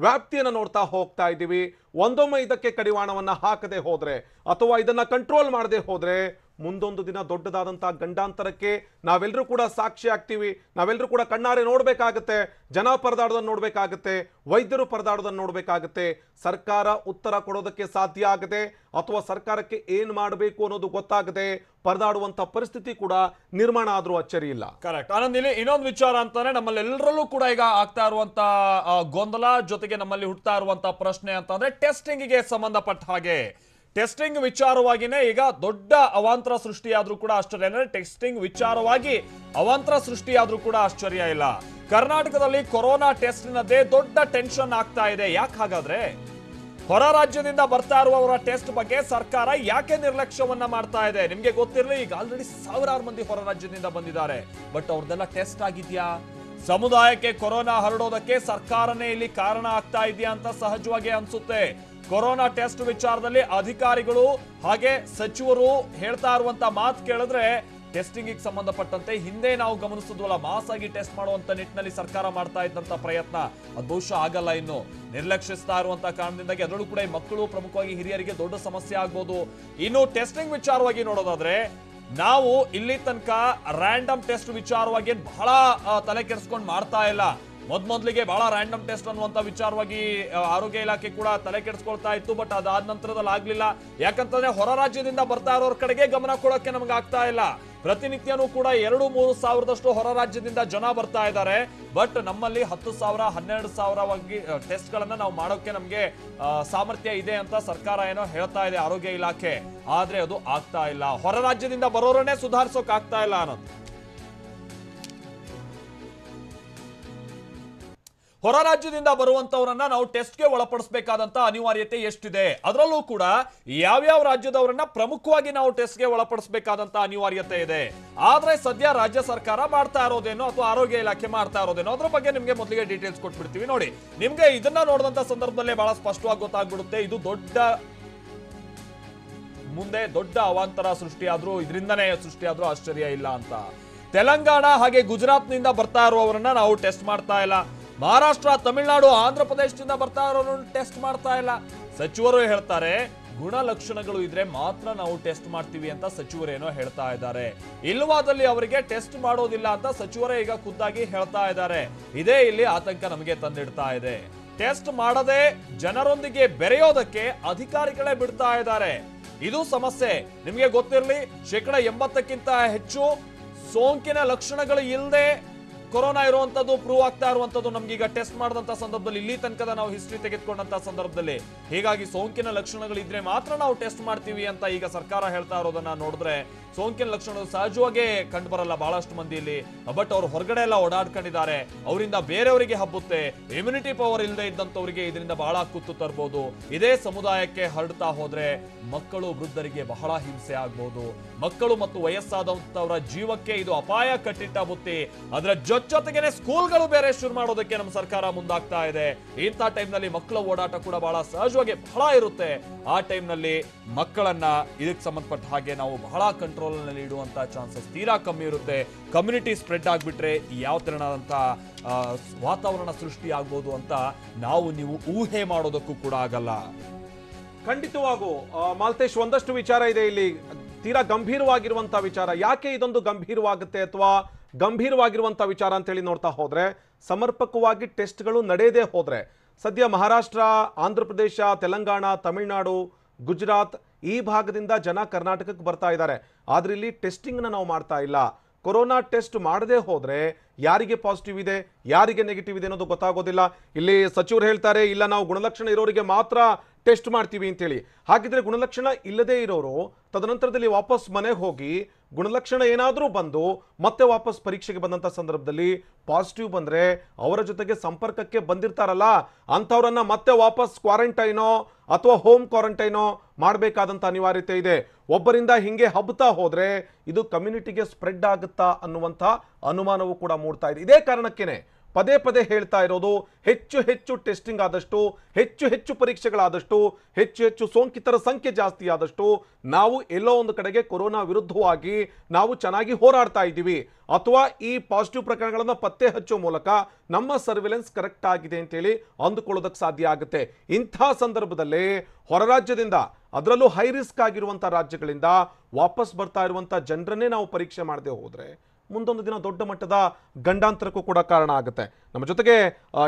ವ್ಯಾಪ್ತಿಯನ್ನು ನೋಡ್ತಾ ಹೋಗ್ತಾ ಇದ್ದೀವಿ. ಒಂದೊಮ್ಮೆ ಇದಕ್ಕೆ ಕಡಿವಾಣವನ್ನ ಹಾಕದೆ ಹೋದ್ರೆ ಅಥವಾ ಇದನ್ನ ಕಂಟ್ರೋಲ್ ಮಾಡದೆ ಹೋದ್ರೆ ಮುಂದೊಂದು ದಿನ ದೊಡ್ಡದಾದಂತಹ ಗಂಡಾಂತರಕ್ಕೆ ನಾವೆಲ್ಲರೂ ಕೂಡ ಸಾಕ್ಷಿ ಆಗ್ತೀವಿ. ನಾವೆಲ್ಲರೂ ಕೂಡ ಕಣ್ಣಾರೆ ನೋಡ್ಬೇಕಾಗತ್ತೆ, ಜನ ಪರದಾಡೋದನ್ನ ನೋಡ್ಬೇಕಾಗತ್ತೆ, ವೈದ್ಯರು ಪರದಾಡೋದನ್ನ ನೋಡ್ಬೇಕಾಗತ್ತೆ. ಸರ್ಕಾರ ಉತ್ತರ ಕೊಡೋದಕ್ಕೆ ಸಾಧ್ಯ ಆಗದೆ ಅಥವಾ ಸರ್ಕಾರಕ್ಕೆ ಏನ್ ಮಾಡಬೇಕು ಅನ್ನೋದು ಗೊತ್ತಾಗದೆ ಪರದಾಡುವಂತ ಪರಿಸ್ಥಿತಿ ಕೂಡ ನಿರ್ಮಾಣ ಆದ್ರೂ ಅಚ್ಚರಿ ಇಲ್ಲ. ಕರೆಕ್ಟ್. ಆನಂದ್, ಇಲ್ಲಿ ಇನ್ನೊಂದು ವಿಚಾರ ಅಂತಾನೆ ನಮ್ಮಲ್ಲೆಲ್ಲರಲ್ಲೂ ಕೂಡ ಈಗ ಆಗ್ತಾ ಇರುವಂತ ಗೊಂದಲ, ಜೊತೆಗೆ ನಮ್ಮಲ್ಲಿ ಹುಟ್ಟುತ್ತಾ ಇರುವಂತ ಪ್ರಶ್ನೆ ಅಂತಂದ್ರೆ ಟೆಸ್ಟಿಂಗ್ಗೆ ಸಂಬಂಧಪಟ್ಟ ಹಾಗೆ. ಟೆಸ್ಟಿಂಗ್ ವಿಚಾರವಾಗಿನೇ ಈಗ ದೊಡ್ಡ ಅವಾಂತರ ಸೃಷ್ಟಿಯಾದ್ರೂ ಕೂಡ ಆಶ್ಚರ್ಯ ಇಲ್ಲ. ಟೆಸ್ಟಿಂಗ್ ವಿಚಾರವಾಗಿ ಅವಾಂತರ ಸೃಷ್ಟಿಯಾದ್ರೂ ಕೂಡ ಆಶ್ಚರ್ಯ ಇಲ್ಲ. ಕರ್ನಾಟಕದಲ್ಲಿ ಕೊರೋನಾ ಟೆಸ್ಟ್ನದೇ ದೊಡ್ಡ ಟೆನ್ಷನ್ ಆಗ್ತಾ ಇದೆ. ಯಾಕೆ ಹಾಗಾದ್ರೆ? ಹೊರ ರಾಜ್ಯದಿಂದ ಬರ್ತಾ ಇರುವವರ ಟೆಸ್ಟ್ ಬಗ್ಗೆ ಸರ್ಕಾರ ಯಾಕೆ ನಿರ್ಲಕ್ಷ್ಯವನ್ನ ಮಾಡ್ತಾ ಇದೆ? ನಿಮ್ಗೆ ಗೊತ್ತಿರಲಿ, ಈಗ ಆಲ್ರೆಡಿ ಸಾವಿರಾರು ಮಂದಿ ಹೊರ ರಾಜ್ಯದಿಂದ ಬಂದಿದ್ದಾರೆ. ಬಟ್ ಅವ್ರದೆಲ್ಲ ಟೆಸ್ಟ್ ಆಗಿದ್ಯಾ? ಸಮುದಾಯಕ್ಕೆ ಕೊರೋನಾ ಹರಡೋದಕ್ಕೆ ಸರ್ಕಾರನೇ ಇಲ್ಲಿ ಕಾರಣ ಆಗ್ತಾ ಇದೆಯಾ ಅಂತ ಸಹಜವಾಗಿ ಅನ್ಸುತ್ತೆ. ಕೊರೋನಾ ಟೆಸ್ಟ್ ವಿಚಾರದಲ್ಲಿ ಅಧಿಕಾರಿಗಳು ಹಾಗೆ ಸಚಿವರು ಹೇಳ್ತಾ ಇರುವಂತ ಮಾತು ಕೇಳಿದ್ರೆ ಟೆಸ್ಟಿಂಗ್ ಸಂಬಂಧಪಟ್ಟಂತೆ ಹಿಂದೆ ನಾವು ಗಮನಿಸಿದ್ವಲ್ಲ, ಮಾಸ್ ಆಗಿ ಟೆಸ್ಟ್ ಮಾಡುವಂತ ನಿಟ್ಟಿನಲ್ಲಿ ಸರ್ಕಾರ ಮಾಡ್ತಾ ಇದ್ದಂತ ಪ್ರಯತ್ನ ಅದು ಬಹುಶಃ ಆಗಲ್ಲ. ಇನ್ನು ನಿರ್ಲಕ್ಷಿಸ್ತಾ ಇರುವಂತ ಕಾರಣದಿಂದಾಗಿ ಅದರಲ್ಲೂ ಕೂಡ ಈ ಮಕ್ಕಳು, ಪ್ರಮುಖವಾಗಿ ಹಿರಿಯರಿಗೆ ದೊಡ್ಡ ಸಮಸ್ಯೆ ಆಗ್ಬೋದು. ಇನ್ನು ಟೆಸ್ಟಿಂಗ್ ವಿಚಾರವಾಗಿ ನೋಡೋದಾದ್ರೆ ನಾವು ಇಲ್ಲಿ ತನಕ ರ್ಯಾಂಡಮ್ ಟೆಸ್ಟ್ ವಿಚಾರವಾಗಿ ಬಹಳ ತಲೆ ಕೆಡಿಸ್ಕೊಂಡು ಮಾಡ್ತಾ ಇಲ್ಲ. ಮೊದಲಿಗೆ ಬಹಳ ರ್ಯಾಂಡಮ್ ಟೆಸ್ಟ್ ಅನ್ನುವಂತ ವಿಚಾರವಾಗಿ ಆರೋಗ್ಯ ಇಲಾಖೆ ಕೂಡ ತಲೆ ಕೆಡಿಸ್ಕೊಳ್ತಾ ಇತ್ತು. ಬಟ್ ಅದಾದ ನಂತರದಲ್ಲಿ ಆಗ್ಲಿಲ್ಲ. ಯಾಕಂತಂದ್ರೆ ಹೊರ ರಾಜ್ಯದಿಂದ ಬರ್ತಾ ಇರೋರ ಕಡೆಗೆ ಗಮನ ಕೊಡೋಕೆ ನಮ್ಗೆ ಆಗ್ತಾ ಇಲ್ಲ. ಪ್ರತಿನಿತ್ಯನೂ ಕೂಡ 2-3 ಸಾವಿರದಷ್ಟು ಹೊರ ರಾಜ್ಯದಿಂದ ಜನ ಬರ್ತಾ ಇದ್ದಾರೆ. ಬಟ್ ನಮ್ಮಲ್ಲಿ 10,000 12,000 ಟೆಸ್ಟ್ ಗಳನ್ನ ನಾವು ಮಾಡೋಕೆ ನಮ್ಗೆ ಸಾಮರ್ಥ್ಯ ಇದೆ ಅಂತ ಸರ್ಕಾರ ಏನೋ ಹೇಳ್ತಾ ಇದೆ ಆರೋಗ್ಯ ಇಲಾಖೆ. ಆದ್ರೆ ಅದು ಆಗ್ತಾ ಇಲ್ಲ. ಹೊರ ರಾಜ್ಯದಿಂದ ಬರೋರನ್ನೇ ಸುಧಾರಿಸೋಕ್ ಆಗ್ತಾ ಇಲ್ಲ ಅನ್ನೋದು. ಹೊರ ರಾಜ್ಯದಿಂದ ಬರುವಂತವರನ್ನ ನಾವು ಟೆಸ್ಟ್ಗೆ ಒಳಪಡಿಸಬೇಕಾದಂತ ಅನಿವಾರ್ಯತೆ ಎಷ್ಟಿದೆ? ಅದರಲ್ಲೂ ಕೂಡ ಯಾವ್ಯಾವ ರಾಜ್ಯದವರನ್ನ ಪ್ರಮುಖವಾಗಿ ನಾವು ಟೆಸ್ಟ್ಗೆ ಒಳಪಡಿಸಬೇಕಾದಂತ ಅನಿವಾರ್ಯತೆ ಇದೆ. ಆದ್ರೆ ಸದ್ಯ ರಾಜ್ಯ ಸರ್ಕಾರ ಮಾಡ್ತಾ ಇರೋದೇನೋ ಅಥವಾ ಆರೋಗ್ಯ ಇಲಾಖೆ ಮಾಡ್ತಾ ಇರೋದೇನೋ ಅದ್ರ ಬಗ್ಗೆ ನಿಮ್ಗೆ ಮೊದಲಿಗೆ ಡೀಟೇಲ್ಸ್ ಕೊಟ್ಬಿಡ್ತೀವಿ. ನೋಡಿ, ನಿಮ್ಗೆ ಇದನ್ನ ನೋಡಿದಂತ ಸಂದರ್ಭದಲ್ಲೇ ಬಹಳ ಸ್ಪಷ್ಟವಾಗಿ ಗೊತ್ತಾಗ್ಬಿಡುತ್ತೆ ಇದು ಮುಂದೆ ದೊಡ್ಡ ಅವಾಂತರ ಸೃಷ್ಟಿಯಾದ್ರೂ, ಇದರಿಂದನೇ ಸೃಷ್ಟಿಯಾದ್ರೂ ಆಶ್ಚರ್ಯ ಇಲ್ಲ ಅಂತ. ತೆಲಂಗಾಣ ಹಾಗೆ ಗುಜರಾತ್ನಿಂದ ಬರ್ತಾ ಇರುವವರನ್ನ ನಾವು ಟೆಸ್ಟ್ ಮಾಡ್ತಾ ಇಲ್ಲ. ಮಹಾರಾಷ್ಟ್ರ, ತಮಿಳುನಾಡು, ಆಂಧ್ರ ಪ್ರದೇಶದಿಂದ ಬರ್ತಾ ಇರೋರನ್ನು ಟೆಸ್ಟ್ ಮಾಡ್ತಾ ಇಲ್ಲ. ಸಚಿವರು ಹೇಳ್ತಾರೆ ಗುಣಲಕ್ಷಣಗಳು ಇದ್ರೆ ಮಾತ್ರ ನಾವು ಟೆಸ್ಟ್ ಮಾಡ್ತೀವಿ ಅಂತ ಸಚಿವರೇನೋ ಹೇಳ್ತಾ ಇದ್ದಾರೆ. ಇಲ್ವಾದಲ್ಲಿ ಅವರಿಗೆ ಟೆಸ್ಟ್ ಮಾಡೋದಿಲ್ಲ ಅಂತ ಸಚಿವರೇ ಈಗ ಖುದ್ದಾಗಿ ಹೇಳ್ತಾ ಇದ್ದಾರೆ. ಇದೇ ಇಲ್ಲಿ ಆತಂಕ ನಮಗೆ ತಂದಿಡ್ತಾ ಇದೆ. ಟೆಸ್ಟ್ ಮಾಡದೆ ಜನರೊಂದಿಗೆ ಬೆರೆಯೋದಕ್ಕೆ ಅಧಿಕಾರಿಗಳೇ ಬಿಡ್ತಾ ಇದ್ದಾರೆ. ಇದು ಸಮಸ್ಯೆ. ನಿಮಗೆ ಗೊತ್ತಿರಲಿ, 80%ಕ್ಕಿಂತ ಹೆಚ್ಚು ಸೋಂಕಿನ ಲಕ್ಷಣಗಳು ಇಲ್ಲದೆ ಕೊರೋನಾ ಇರುವಂತದ್ದು ಪ್ರೂವ್ ಆಗ್ತಾ ಇರುವಂತದ್ದು ನಮ್ಗೀಗ ಟೆಸ್ಟ್ ಮಾಡಿದಂತ ಸಂದರ್ಭದಲ್ಲಿ ಇಲ್ಲಿ ತನಕದ ನಾವು ಹಿಸ್ಟ್ರಿ ತೆಗೆದುಕೊಂಡಂತ ಸಂದರ್ಭದಲ್ಲಿ. ಹೀಗಾಗಿ ಸೋಂಕಿನ ಲಕ್ಷಣಗಳಿದ್ರೆ ಮಾತ್ರ ನಾವು ಟೆಸ್ಟ್ ಮಾಡ್ತೀವಿ ಅಂತ ಈಗ ಸರ್ಕಾರ ಹೇಳ್ತಾ ಇರೋದನ್ನ ನೋಡಿದ್ರೆ ಸೋಂಕಿನ ಲಕ್ಷಣಗಳು ಸಹಜವಾಗಿ ಕಂಡು ಬರಲ್ಲ ಬಹಳಷ್ಟು ಮಂದಿಯಲ್ಲಿ. ಬಟ್ ಅವ್ರು ಹೊರಗಡೆ ಎಲ್ಲ ಓಡಾಡ್ಕೊಂಡಿದ್ದಾರೆ, ಅವರಿಂದ ಬೇರೆಯವರಿಗೆ ಹಬ್ಬುತ್ತೆ. ಇಮ್ಯುನಿಟಿ ಪವರ್ ಇಲ್ಲದೆ ಇದ್ದಂತವರಿಗೆ ಇದರಿಂದ ಬಹಳ ಕುತ್ತು ತರಬಹುದು. ಇದೇ ಸಮುದಾಯಕ್ಕೆ ಹರಡ್ತಾ ಹೋದ್ರೆ ಮಕ್ಕಳು ವೃದ್ಧರಿಗೆ ಬಹಳ ಹಿಂಸೆ ಆಗ್ಬಹುದು. ಮಕ್ಕಳು ಮತ್ತು ವಯಸ್ಸಾದಂತವರ ಜೀವಕ್ಕೆ ಇದು ಅಪಾಯ ಕಟ್ಟಿಟ್ಟ ಬುತ್ತಿ. ಅದರ ಜೊತೆಗೇನೆ ಸ್ಕೂಲ್ಗಳು ಬೇರೆ ಶುರು ಮಾಡೋದಕ್ಕೆ ನಮ್ಮ ಸರ್ಕಾರ ಮುಂದಾಗ್ತಾ ಇದೆ. ಇಂಥ ಟೈಮ್ನಲ್ಲಿ ಮಕ್ಕಳ ಓಡಾಟ ಕೂಡ ಬಹಳ ಸಹಜವಾಗಿ ಬಹಳ ಇರುತ್ತೆ. ಆ ಟೈಮ್ನಲ್ಲಿ ಮಕ್ಕಳನ್ನ ಇದಕ್ಕೆ ಸಂಬಂಧಪಟ್ಟ ಹಾಗೆ ನಾವು ಬಹಳ ಕಂಟ್ರೋಲ್ ನಲ್ಲಿ ಇಡುವಂತ ಚಾನ್ಸಸ್ ತೀರಾ ಕಮ್ಮಿ ಇರುತ್ತೆ. ಕಮ್ಯುನಿಟಿ ಸ್ಪ್ರೆಡ್ ಆಗ್ಬಿಟ್ರೆ ಯಾವ ತರನಾದಂತ ವಾತಾವರಣ ಸೃಷ್ಟಿ ಆಗ್ಬೋದು ಅಂತ ನಾವು ನೀವು ಊಹೆ ಮಾಡೋದಕ್ಕೂ ಕೂಡ ಆಗಲ್ಲ. ಖಂಡಿತವಾಗೂ ಮಾಲ್ತೇಶ್, ಒಂದಷ್ಟು ವಿಚಾರ ಇದೆ ಇಲ್ಲಿ, ತೀರಾ ಗಂಭೀರವಾಗಿರುವಂತಹ ವಿಚಾರ. ಯಾಕೆ ಇದೊಂದು ಗಂಭೀರವಾಗುತ್ತೆ ಅಥವಾ ಗಂಭೀರವಾಗಿರುವಂತಹ ವಿಚಾರ ಅಂತ ಹೇಳಿ ನೋಡ್ತಾ ಹೋದ್ರೆ, ಸಮರ್ಪಕವಾಗಿ ಟೆಸ್ಟ್ಗಳು ನಡೆಯದೇ ಹೋದ್ರೆ, ಸದ್ಯ ಮಹಾರಾಷ್ಟ್ರ, ಆಂಧ್ರ ಪ್ರದೇಶ, ತೆಲಂಗಾಣ, ತಮಿಳುನಾಡು, ಗುಜರಾತ್ ಈ ಭಾಗದಿಂದ ಜನ ಕರ್ನಾಟಕಕ್ಕೆ ಬರ್ತಾ ಇದ್ದಾರೆ. ಆದ್ರೆ ಇಲ್ಲಿ ಟೆಸ್ಟಿಂಗ್ ನಾವು ಮಾಡ್ತಾ ಇಲ್ಲ. ಕೊರೋನಾ ಟೆಸ್ಟ್ ಮಾಡದೆ ಹೋದ್ರೆ ಯಾರಿಗೆ ಪಾಸಿಟಿವ್ ಇದೆ, ಯಾರಿಗೆ ನೆಗೆಟಿವ್ ಇದೆ ಅನ್ನೋದು ಗೊತ್ತಾಗೋದಿಲ್ಲ. ಇಲ್ಲಿ ಸಚಿವರು ಹೇಳ್ತಾರೆ, ಇಲ್ಲ ನಾವು ಗುಣಲಕ್ಷಣ ಇರೋರಿಗೆ ಮಾತ್ರ ಟೆಸ್ಟ್ ಮಾಡ್ತೀವಿ ಅಂತೇಳಿ. ಹಾಗಿದ್ರೆ ಗುಣಲಕ್ಷಣ ಇಲ್ಲದೆ ಇರೋರು ತದನಂತರದಲ್ಲಿ ವಾಪಸ್ ಮನೆಗೆ ಹೋಗಿ ಗುಣಲಕ್ಷಣ ಏನಾದರೂ ಬಂದು ಮತ್ತೆ ವಾಪಸ್ ಪರೀಕ್ಷೆಗೆ ಬಂದಂಥ ಸಂದರ್ಭದಲ್ಲಿ ಪಾಸಿಟಿವ್ ಬಂದರೆ ಅವರ ಜೊತೆಗೆ ಸಂಪರ್ಕಕ್ಕೆ ಬಂದಿರ್ತಾರಲ್ಲ ಅಂಥವ್ರನ್ನ ಮತ್ತೆ ವಾಪಸ್ ಕ್ವಾರಂಟೈನೋ ಅಥವಾ ಹೋಮ್ ಕ್ವಾರಂಟೈನೋ ಮಾಡಬೇಕಾದಂಥ ಅನಿವಾರ್ಯತೆ ಇದೆ. ಒಬ್ಬರಿಂದ ಹಿಂಗೆ ಹಬ್ಬತಾ ಹೋದರೆ ಇದು ಕಮ್ಯುನಿಟಿಗೆ ಸ್ಪ್ರೆಡ್ ಆಗುತ್ತಾ ಅನ್ನುವಂಥ ಅನುಮಾನವೂ ಕೂಡ ಮೂಡ್ತಾ ಇದೆ. ಇದೇ ಕಾರಣಕ್ಕೇನೆ ಪದೇ ಪದೇ ಹೇಳ್ತಾ ಇರೋದು, ಹೆಚ್ಚು ಹೆಚ್ಚು ಟೆಸ್ಟಿಂಗ್ ಆದಷ್ಟು, ಹೆಚ್ಚು ಹೆಚ್ಚು ಪರೀಕ್ಷೆಗಳಾದಷ್ಟು, ಹೆಚ್ಚು ಹೆಚ್ಚು ಸೋಂಕಿತರ ಸಂಖ್ಯೆ ಜಾಸ್ತಿ ಆದಷ್ಟು ನಾವು ಎಲ್ಲೋ ಒಂದು ಕಡೆಗೆ ಕೊರೋನಾ ವಿರುದ್ಧವಾಗಿ ನಾವು ಚೆನ್ನಾಗಿ ಹೋರಾಡ್ತಾ ಇದ್ದೀವಿ, ಅಥವಾ ಈ ಪಾಸಿಟಿವ್ ಪ್ರಕರಣಗಳನ್ನು ಪತ್ತೆ ಹಚ್ಚೋ ಮೂಲಕ ನಮ್ಮ ಸರ್ವಿಲೆನ್ಸ್ ಕರೆಕ್ಟ್ ಆಗಿದೆ ಅಂತೇಳಿ ಅಂದುಕೊಳ್ಳೋದಕ್ಕೆ ಸಾಧ್ಯ ಆಗುತ್ತೆ. ಇಂಥ ಸಂದರ್ಭದಲ್ಲಿ ಹೊರ ರಾಜ್ಯದಿಂದ, ಅದರಲ್ಲೂ ಹೈ ರಿಸ್ಕ್ ಆಗಿರುವಂಥ ರಾಜ್ಯಗಳಿಂದ ವಾಪಸ್ ಬರ್ತಾ ಇರುವಂಥ ಜನರನ್ನೇ ನಾವು ಪರೀಕ್ಷೆ ಮಾಡದೆ ಹೋದರೆ ಮುಂದೊಂದು ದಿನ ದೊಡ್ಡ ಮಟ್ಟದ ಗಂಡಾಂತರಕ್ಕೂ ಕೂಡ ಕಾರಣ ಆಗುತ್ತೆ. ನಮ್ಮ ಜೊತೆಗೆ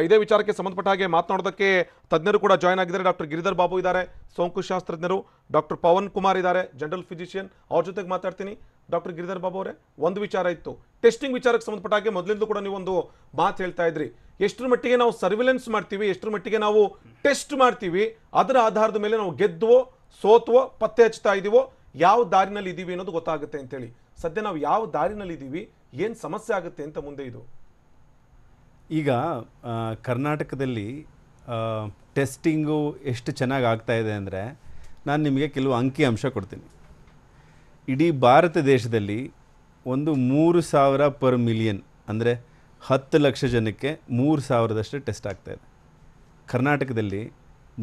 ಇದೇ ವಿಚಾರಕ್ಕೆ ಸಂಬಂಧಪಟ್ಟ ಹಾಗೆ ಮಾತನಾಡೋದಕ್ಕೆ ತಜ್ಞರು ಕೂಡ ಜಾಯ್ನ್ ಆಗಿದ್ದಾರೆ. ಡಾಕ್ಟರ್ ಗಿರಿಧರ್ ಬಾಬು ಇದ್ದಾರೆ, ಸೋಂಕು ಶಾಸ್ತ್ರಜ್ಞರು. ಡಾಕ್ಟರ್ ಪವನ್ ಕುಮಾರ್ ಇದ್ದಾರೆ, ಜನರಲ್ ಫಿಸಿಷಿಯನ್. ಅವ್ರ ಜೊತೆಗೆ ಮಾತಾಡ್ತೀನಿ. ಡಾಕ್ಟರ್ ಗಿರಿಧರ್ ಬಾಬು ಅವರೇ, ಒಂದು ವಿಚಾರ ಇತ್ತು, ಟೆಸ್ಟಿಂಗ್ ವಿಚಾರಕ್ಕೆ ಸಂಬಂಧಪಟ್ಟ ಹಾಗೆ ಮೊದಲಿಂದ ಕೂಡ ನೀವೊಂದು ಮಾತು ಹೇಳ್ತಾ ಇದ್ರಿ, ಎಷ್ಟರ ಮಟ್ಟಿಗೆ ನಾವು ಸರ್ವಿಲೆನ್ಸ್ ಮಾಡ್ತೀವಿ, ಎಷ್ಟರ ಮಟ್ಟಿಗೆ ನಾವು ಟೆಸ್ಟ್ ಮಾಡ್ತೀವಿ, ಅದರ ಆಧಾರದ ಮೇಲೆ ನಾವು ಗೆದ್ದುವೋ ಸೋತ್ವೋ ಪತ್ತೆ ಹಚ್ತಾ ಇದೀವೋ, ಯಾವ ದಾರಿನಲ್ಲಿ ಇದ್ದೀವಿ ಅನ್ನೋದು ಗೊತ್ತಾಗುತ್ತೆ ಅಂತೇಳಿ. ಸದ್ಯ ನಾವು ಯಾವ ದಾರಿನಲ್ಲಿ ಇದ್ದೀವಿ, ಏನು ಸಮಸ್ಯೆ ಆಗುತ್ತೆ ಅಂತ ಮುಂದೆ ಇದು ಈಗ ಕರ್ನಾಟಕದಲ್ಲಿ ಟೆಸ್ಟಿಂಗು ಎಷ್ಟು ಚೆನ್ನಾಗಿ ಆಗ್ತಾ ಇದೆ ಅಂದರೆ, ನಾನು ನಿಮಗೆ ಕೆಲವು ಅಂಕಿ ಅಂಶ ಕೊಡ್ತೀನಿ. ಇಡೀ ಭಾರತ ದೇಶದಲ್ಲಿ ಒಂದು 3,000 ಪರ್ ಮಿಲಿಯನ್, ಅಂದರೆ 10 ಲಕ್ಷ ಜನಕ್ಕೆ 3,000ದಷ್ಟು ಟೆಸ್ಟ್ ಆಗ್ತಾಯಿದೆ. ಕರ್ನಾಟಕದಲ್ಲಿ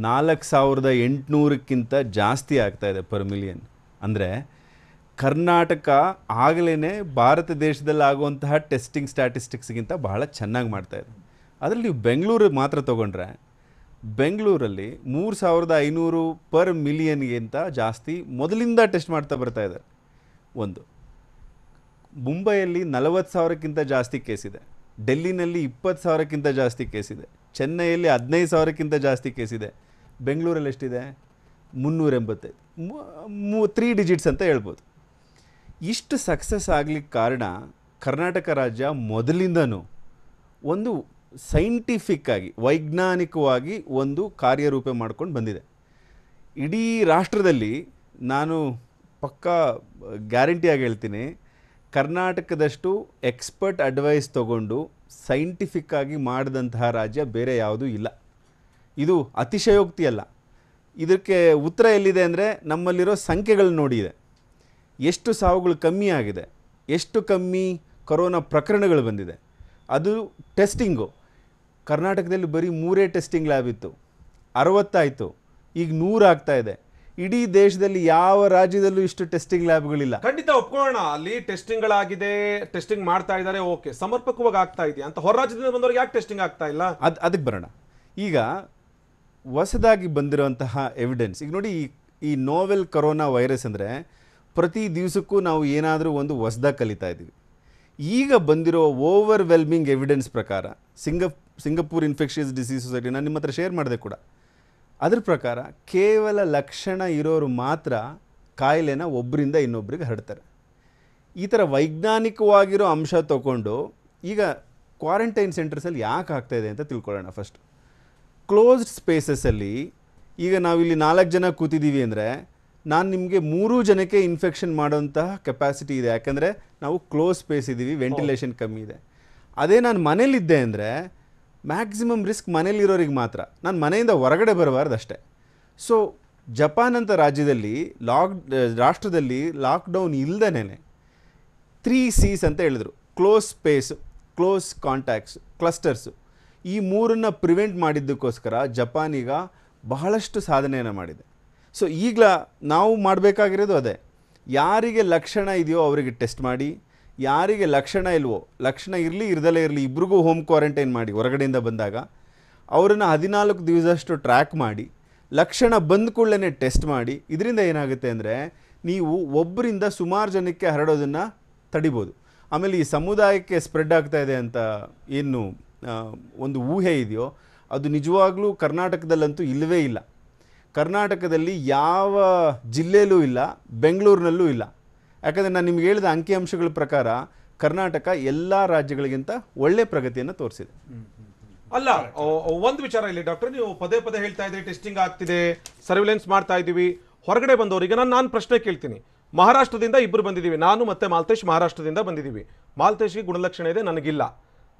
4,800ಕ್ಕಿಂತ ಜಾಸ್ತಿ ಆಗ್ತಾಯಿದೆ ಪರ್ ಮಿಲಿಯನ್. ಅಂದರೆ ಕರ್ನಾಟಕ ಆಗಲೇ ಭಾರತ ದೇಶದಲ್ಲಿ ಆಗುವಂತಹ ಟೆಸ್ಟಿಂಗ್ ಸ್ಟ್ಯಾಟಿಸ್ಟಿಕ್ಸ್ಗಿಂತ ಬಹಳ ಚೆನ್ನಾಗಿ ಮಾಡ್ತಾಯಿದೆ. ಅದರಲ್ಲಿ ನೀವು ಬೆಂಗಳೂರು ಮಾತ್ರ ತೊಗೊಂಡ್ರೆ, ಬೆಂಗಳೂರಲ್ಲಿ 3,500 ಪರ್ ಮಿಲಿಯನ್ಗಿಂತ ಜಾಸ್ತಿ ಮೊದಲಿಂದ ಟೆಸ್ಟ್ ಮಾಡ್ತಾ ಬರ್ತಾ ಇದ್ದಾರೆ. ಒಂದು ಮುಂಬೈಯಲ್ಲಿ 40,000ಕ್ಕಿಂತ ಜಾಸ್ತಿ ಕೇಸಿದೆ, ಡೆಲ್ಲಿನಲ್ಲಿ 20,000ಕ್ಕಿಂತ ಜಾಸ್ತಿ ಕೇಸಿದೆ, ಚೆನ್ನೈಯಲ್ಲಿ 15,000ಕ್ಕಿಂತ ಜಾಸ್ತಿ ಕೇಸಿದೆ. ಬೆಂಗಳೂರಲ್ಲಿ ಎಷ್ಟಿದೆ? 385, 3 ಡಿಜಿಟ್ಸ್ ಅಂತ ಹೇಳ್ಬೋದು. ಇಷ್ಟು ಸಕ್ಸಸ್ ಆಗಲಿಕ್ಕೆ ಕಾರಣ ಕರ್ನಾಟಕ ರಾಜ್ಯ ಮೊದಲಿಂದನೂ ಒಂದು ಸೈಂಟಿಫಿಕ್ಕಾಗಿ, ವೈಜ್ಞಾನಿಕವಾಗಿ ಒಂದು ಕಾರ್ಯರೂಪ ಮಾಡ್ಕೊಂಡು ಬಂದಿದೆ. ಇಡೀ ರಾಷ್ಟ್ರದಲ್ಲಿ ನಾನು ಪಕ್ಕಾ ಗ್ಯಾರಂಟಿಯಾಗಿ ಹೇಳ್ತೀನಿ, ಕರ್ನಾಟಕದಷ್ಟು ಎಕ್ಸ್ಪರ್ಟ್ ಅಡ್ವೈಸ್ ತೊಗೊಂಡು ಸೈಂಟಿಫಿಕ್ಕಾಗಿ ಮಾಡಿದಂತಹ ರಾಜ್ಯ ಬೇರೆ ಯಾವುದೂ ಇಲ್ಲ. ಇದು ಅತಿಶಯೋಕ್ತಿ ಅಲ್ಲ. ಇದಕ್ಕೆ ಉತ್ತರ ಎಲ್ಲಿದೆ ಅಂದರೆ, ನಮ್ಮಲ್ಲಿರೋ ಸಂಖ್ಯೆಗಳು ನೋಡಿದೆ. ಎಷ್ಟು ಸಾವುಗಳು ಕಮ್ಮಿ ಆಗಿದೆ, ಎಷ್ಟು ಕಮ್ಮಿ ಕೊರೋನಾ ಪ್ರಕರಣಗಳು ಬಂದಿದೆ. ಅದು ಟೆಸ್ಟಿಂಗು. ಕರ್ನಾಟಕದಲ್ಲಿ ಬರೀ 3 ಟೆಸ್ಟಿಂಗ್ ಲ್ಯಾಬ್ ಇತ್ತು, 60 ಆಯಿತು, ಈಗ 100 ಆಗ್ತಾ ಇದೆ. ಇಡೀ ದೇಶದಲ್ಲಿ ಯಾವ ರಾಜ್ಯದಲ್ಲೂ ಇಷ್ಟು ಟೆಸ್ಟಿಂಗ್ ಲ್ಯಾಬ್ಗಳಿಲ್ಲ. ಖಂಡಿತ ಒಪ್ಕೊಳ್ಳೋಣ, ಅಲ್ಲಿ ಟೆಸ್ಟಿಂಗ್ಗಳಾಗಿದೆ, ಟೆಸ್ಟಿಂಗ್ ಮಾಡ್ತಾ ಇದ್ದಾರೆ, ಓಕೆ, ಸಮರ್ಪಕವಾಗಿ ಆಗ್ತಾ ಇದೆ ಅಂತ. ಹೊರ ರಾಜ್ಯದಿಂದ ಬಂದವ್ರಿಗೆ ಯಾಕೆ ಟೆಸ್ಟಿಂಗ್ ಆಗ್ತಾ ಇಲ್ಲ? ಅದಕ್ಕೆ ಬರೋಣ. ಈಗ ಹೊಸದಾಗಿ ಬಂದಿರುವಂತಹ ಎವಿಡೆನ್ಸ್, ಈಗ ನೋಡಿ, ಈ ನೋವೆಲ್ ಕೊರೋನಾ ವೈರಸ್ ಅಂದರೆ ಪ್ರತಿ ದಿವಸಕ್ಕೂ ನಾವು ಏನಾದರೂ ಒಂದು ಹೊಸದಾಗಿ ಕಲಿತಾ ಇದ್ದೀವಿ. ಈಗ ಬಂದಿರೋ ಓವರ್ವೆಲ್ಮಿಂಗ್ ಎವಿಡೆನ್ಸ್ ಪ್ರಕಾರ, ಸಿಂಗಪೂರ್ ಇನ್ಫೆಕ್ಷಿಯಸ್ ಡಿಸೀಸ್ ಸೊಸೈಟಿ ನಾನು ನಿಮ್ಮ ಹತ್ರ ಶೇರ್ ಮಾಡಿದೆ ಕೂಡ, ಅದ್ರ ಪ್ರಕಾರ ಕೇವಲ ಲಕ್ಷಣ ಇರೋರು ಮಾತ್ರ ಕಾಯಿಲೆನ ಒಬ್ಬರಿಂದ ಇನ್ನೊಬ್ಬರಿಗೆ ಹರಡ್ತಾರೆ. ಈ ಥರ ವೈಜ್ಞಾನಿಕವಾಗಿರೋ ಅಂಶ ತಗೊಂಡು ಈಗ ಕ್ವಾರಂಟೈನ್ ಸೆಂಟರ್ಸಲ್ಲಿ ಯಾಕೆ ಆಗ್ತಾ ಇದೆ ಅಂತ ತಿಳ್ಕೊಳ್ಳೋಣ ಫಸ್ಟ್. ಕ್ಲೋಸ್ಡ್ ಸ್ಪೇಸಸಲ್ಲಿ ಈಗ ನಾವಿಲ್ಲಿ 4 ಜನ ಕೂತಿದ್ದೀವಿ ಅಂದರೆ ನಾನು ನಿಮಗೆ 3 ಜನಕ್ಕೆ ಇನ್ಫೆಕ್ಷನ್ ಮಾಡೋಂತಹ ಕೆಪಾಸಿಟಿ ಇದೆ, ಯಾಕಂದರೆ ನಾವು ಕ್ಲೋಸ್ ಸ್ಪೇಸ್ ಇದ್ದೀವಿ, ವೆಂಟಿಲೇಷನ್ ಕಮ್ಮಿ ಇದೆ. ಅದೇ ನಾನು ಮನೇಲಿದ್ದೆ ಅಂದರೆ ಮ್ಯಾಕ್ಸಿಮಮ್ ರಿಸ್ಕ್ ಮನೇಲಿರೋರಿಗೆ ಮಾತ್ರ, ನಾನು ಮನೆಯಿಂದ ಹೊರಗಡೆ ಬರಬಾರ್ದು ಅಷ್ಟೇ. ಸೊ ಜಪಾನ್ ಅಂತ ರಾಷ್ಟ್ರದಲ್ಲಿ ಲಾಕ್ಡೌನ್ ಇಲ್ದೇ 3 C's ಅಂತ ಹೇಳಿದ್ರು. ಕ್ಲೋಸ್ ಸ್ಪೇಸು, ಕ್ಲೋಸ್ ಕಾಂಟ್ಯಾಕ್ಟ್ಸ್, ಕ್ಲಸ್ಟರ್ಸು, ಈ 3ನ್ನ ಪ್ರಿವೆಂಟ್ ಮಾಡಿದ್ದಕ್ಕೋಸ್ಕರ ಜಪಾನ್ ಈಗ ಬಹಳಷ್ಟು ಸಾಧನೆಯನ್ನು ಮಾಡಿದೆ. ಸೊ ಈಗ ನಾವು ಮಾಡಬೇಕಾಗಿರೋದು ಅದೇ, ಯಾರಿಗೆ ಲಕ್ಷಣ ಇದೆಯೋ ಅವರಿಗೆ ಟೆಸ್ಟ್ ಮಾಡಿ, ಯಾರಿಗೆ ಲಕ್ಷಣ ಇಲ್ವೋ, ಲಕ್ಷಣ ಇರಲಿ ಇರದಲ್ಲೇ ಇರಲಿ ಇಬ್ರಿಗೂ ಹೋಮ್ ಕ್ವಾರಂಟೈನ್ ಮಾಡಿ ಹೊರಗಡೆಯಿಂದ ಬಂದಾಗ ಅವರನ್ನು 14 ದಿವಸದಷ್ಟು ಟ್ರ್ಯಾಕ್ ಮಾಡಿ, ಲಕ್ಷಣ ಬಂದ ಕೂಡಲೇ ಟೆಸ್ಟ್ ಮಾಡಿ. ಇದರಿಂದ ಏನಾಗುತ್ತೆ ಅಂದರೆ ನೀವು ಒಬ್ಬರಿಂದ ಸುಮಾರು ಜನಕ್ಕೆ ಹರಡೋದನ್ನು ತಡಿಬೋದು. ಆಮೇಲೆ ಈ ಸಮುದಾಯಕ್ಕೆ ಸ್ಪ್ರೆಡ್ ಆಗ್ತಾ ಇದೆ ಅಂತ ಏನು ಒಂದು ಊಹೆ ಇದೆಯೋ ಅದು ನಿಜವಾಗ್ಲೂ ಕರ್ನಾಟಕದಲ್ಲಂತೂ ಇಲ್ಲವೇ ಇಲ್ಲ. ಕರ್ನಾಟಕದಲ್ಲಿ ಯಾವ ಜಿಲ್ಲೆಯಲ್ಲೂ ಇಲ್ಲ, ಬೆಂಗಳೂರಿನಲ್ಲೂ ಇಲ್ಲ. ಯಾಕಂದರೆ ನಾನು ನಿಮ್ಗೆ ಹೇಳಿದ ಅಂಕಿಅಂಶಗಳ ಪ್ರಕಾರ ಕರ್ನಾಟಕ ಎಲ್ಲ ರಾಜ್ಯಗಳಿಗಿಂತ ಒಳ್ಳೆ ಪ್ರಗತಿಯನ್ನು ತೋರಿಸಿದೆ. ಅಲ್ಲ, ಒಂದು ವಿಚಾರ ಇಲ್ಲಿ ಡಾಕ್ಟರ್, ನೀವು ಪದೇ ಪದೇ ಹೇಳ್ತಾ ಇದ್ದೀರಿ ಟೆಸ್ಟಿಂಗ್ ಆಗ್ತಿದೆ, ಸರ್ವಿಲೆನ್ಸ್ ಮಾಡ್ತಾ ಇದ್ದೀವಿ. ಹೊರಗಡೆ ಬಂದವರಿಗೆ ನಾನು ಪ್ರಶ್ನೆ ಕೇಳ್ತೀನಿ. ಮಹಾರಾಷ್ಟ್ರದಿಂದ ಇಬ್ಬರು ಬಂದಿದ್ದೀವಿ, ನಾನು ಮತ್ತೆ ಮಾಲ್ತೇಶ್ ಮಹಾರಾಷ್ಟ್ರದಿಂದ ಬಂದಿದ್ದೀವಿ. ಮಾಲ್ತೇಶ್ಗೆ ಗುಣಲಕ್ಷಣ ಇದೆ, ನನಗಿಲ್ಲ.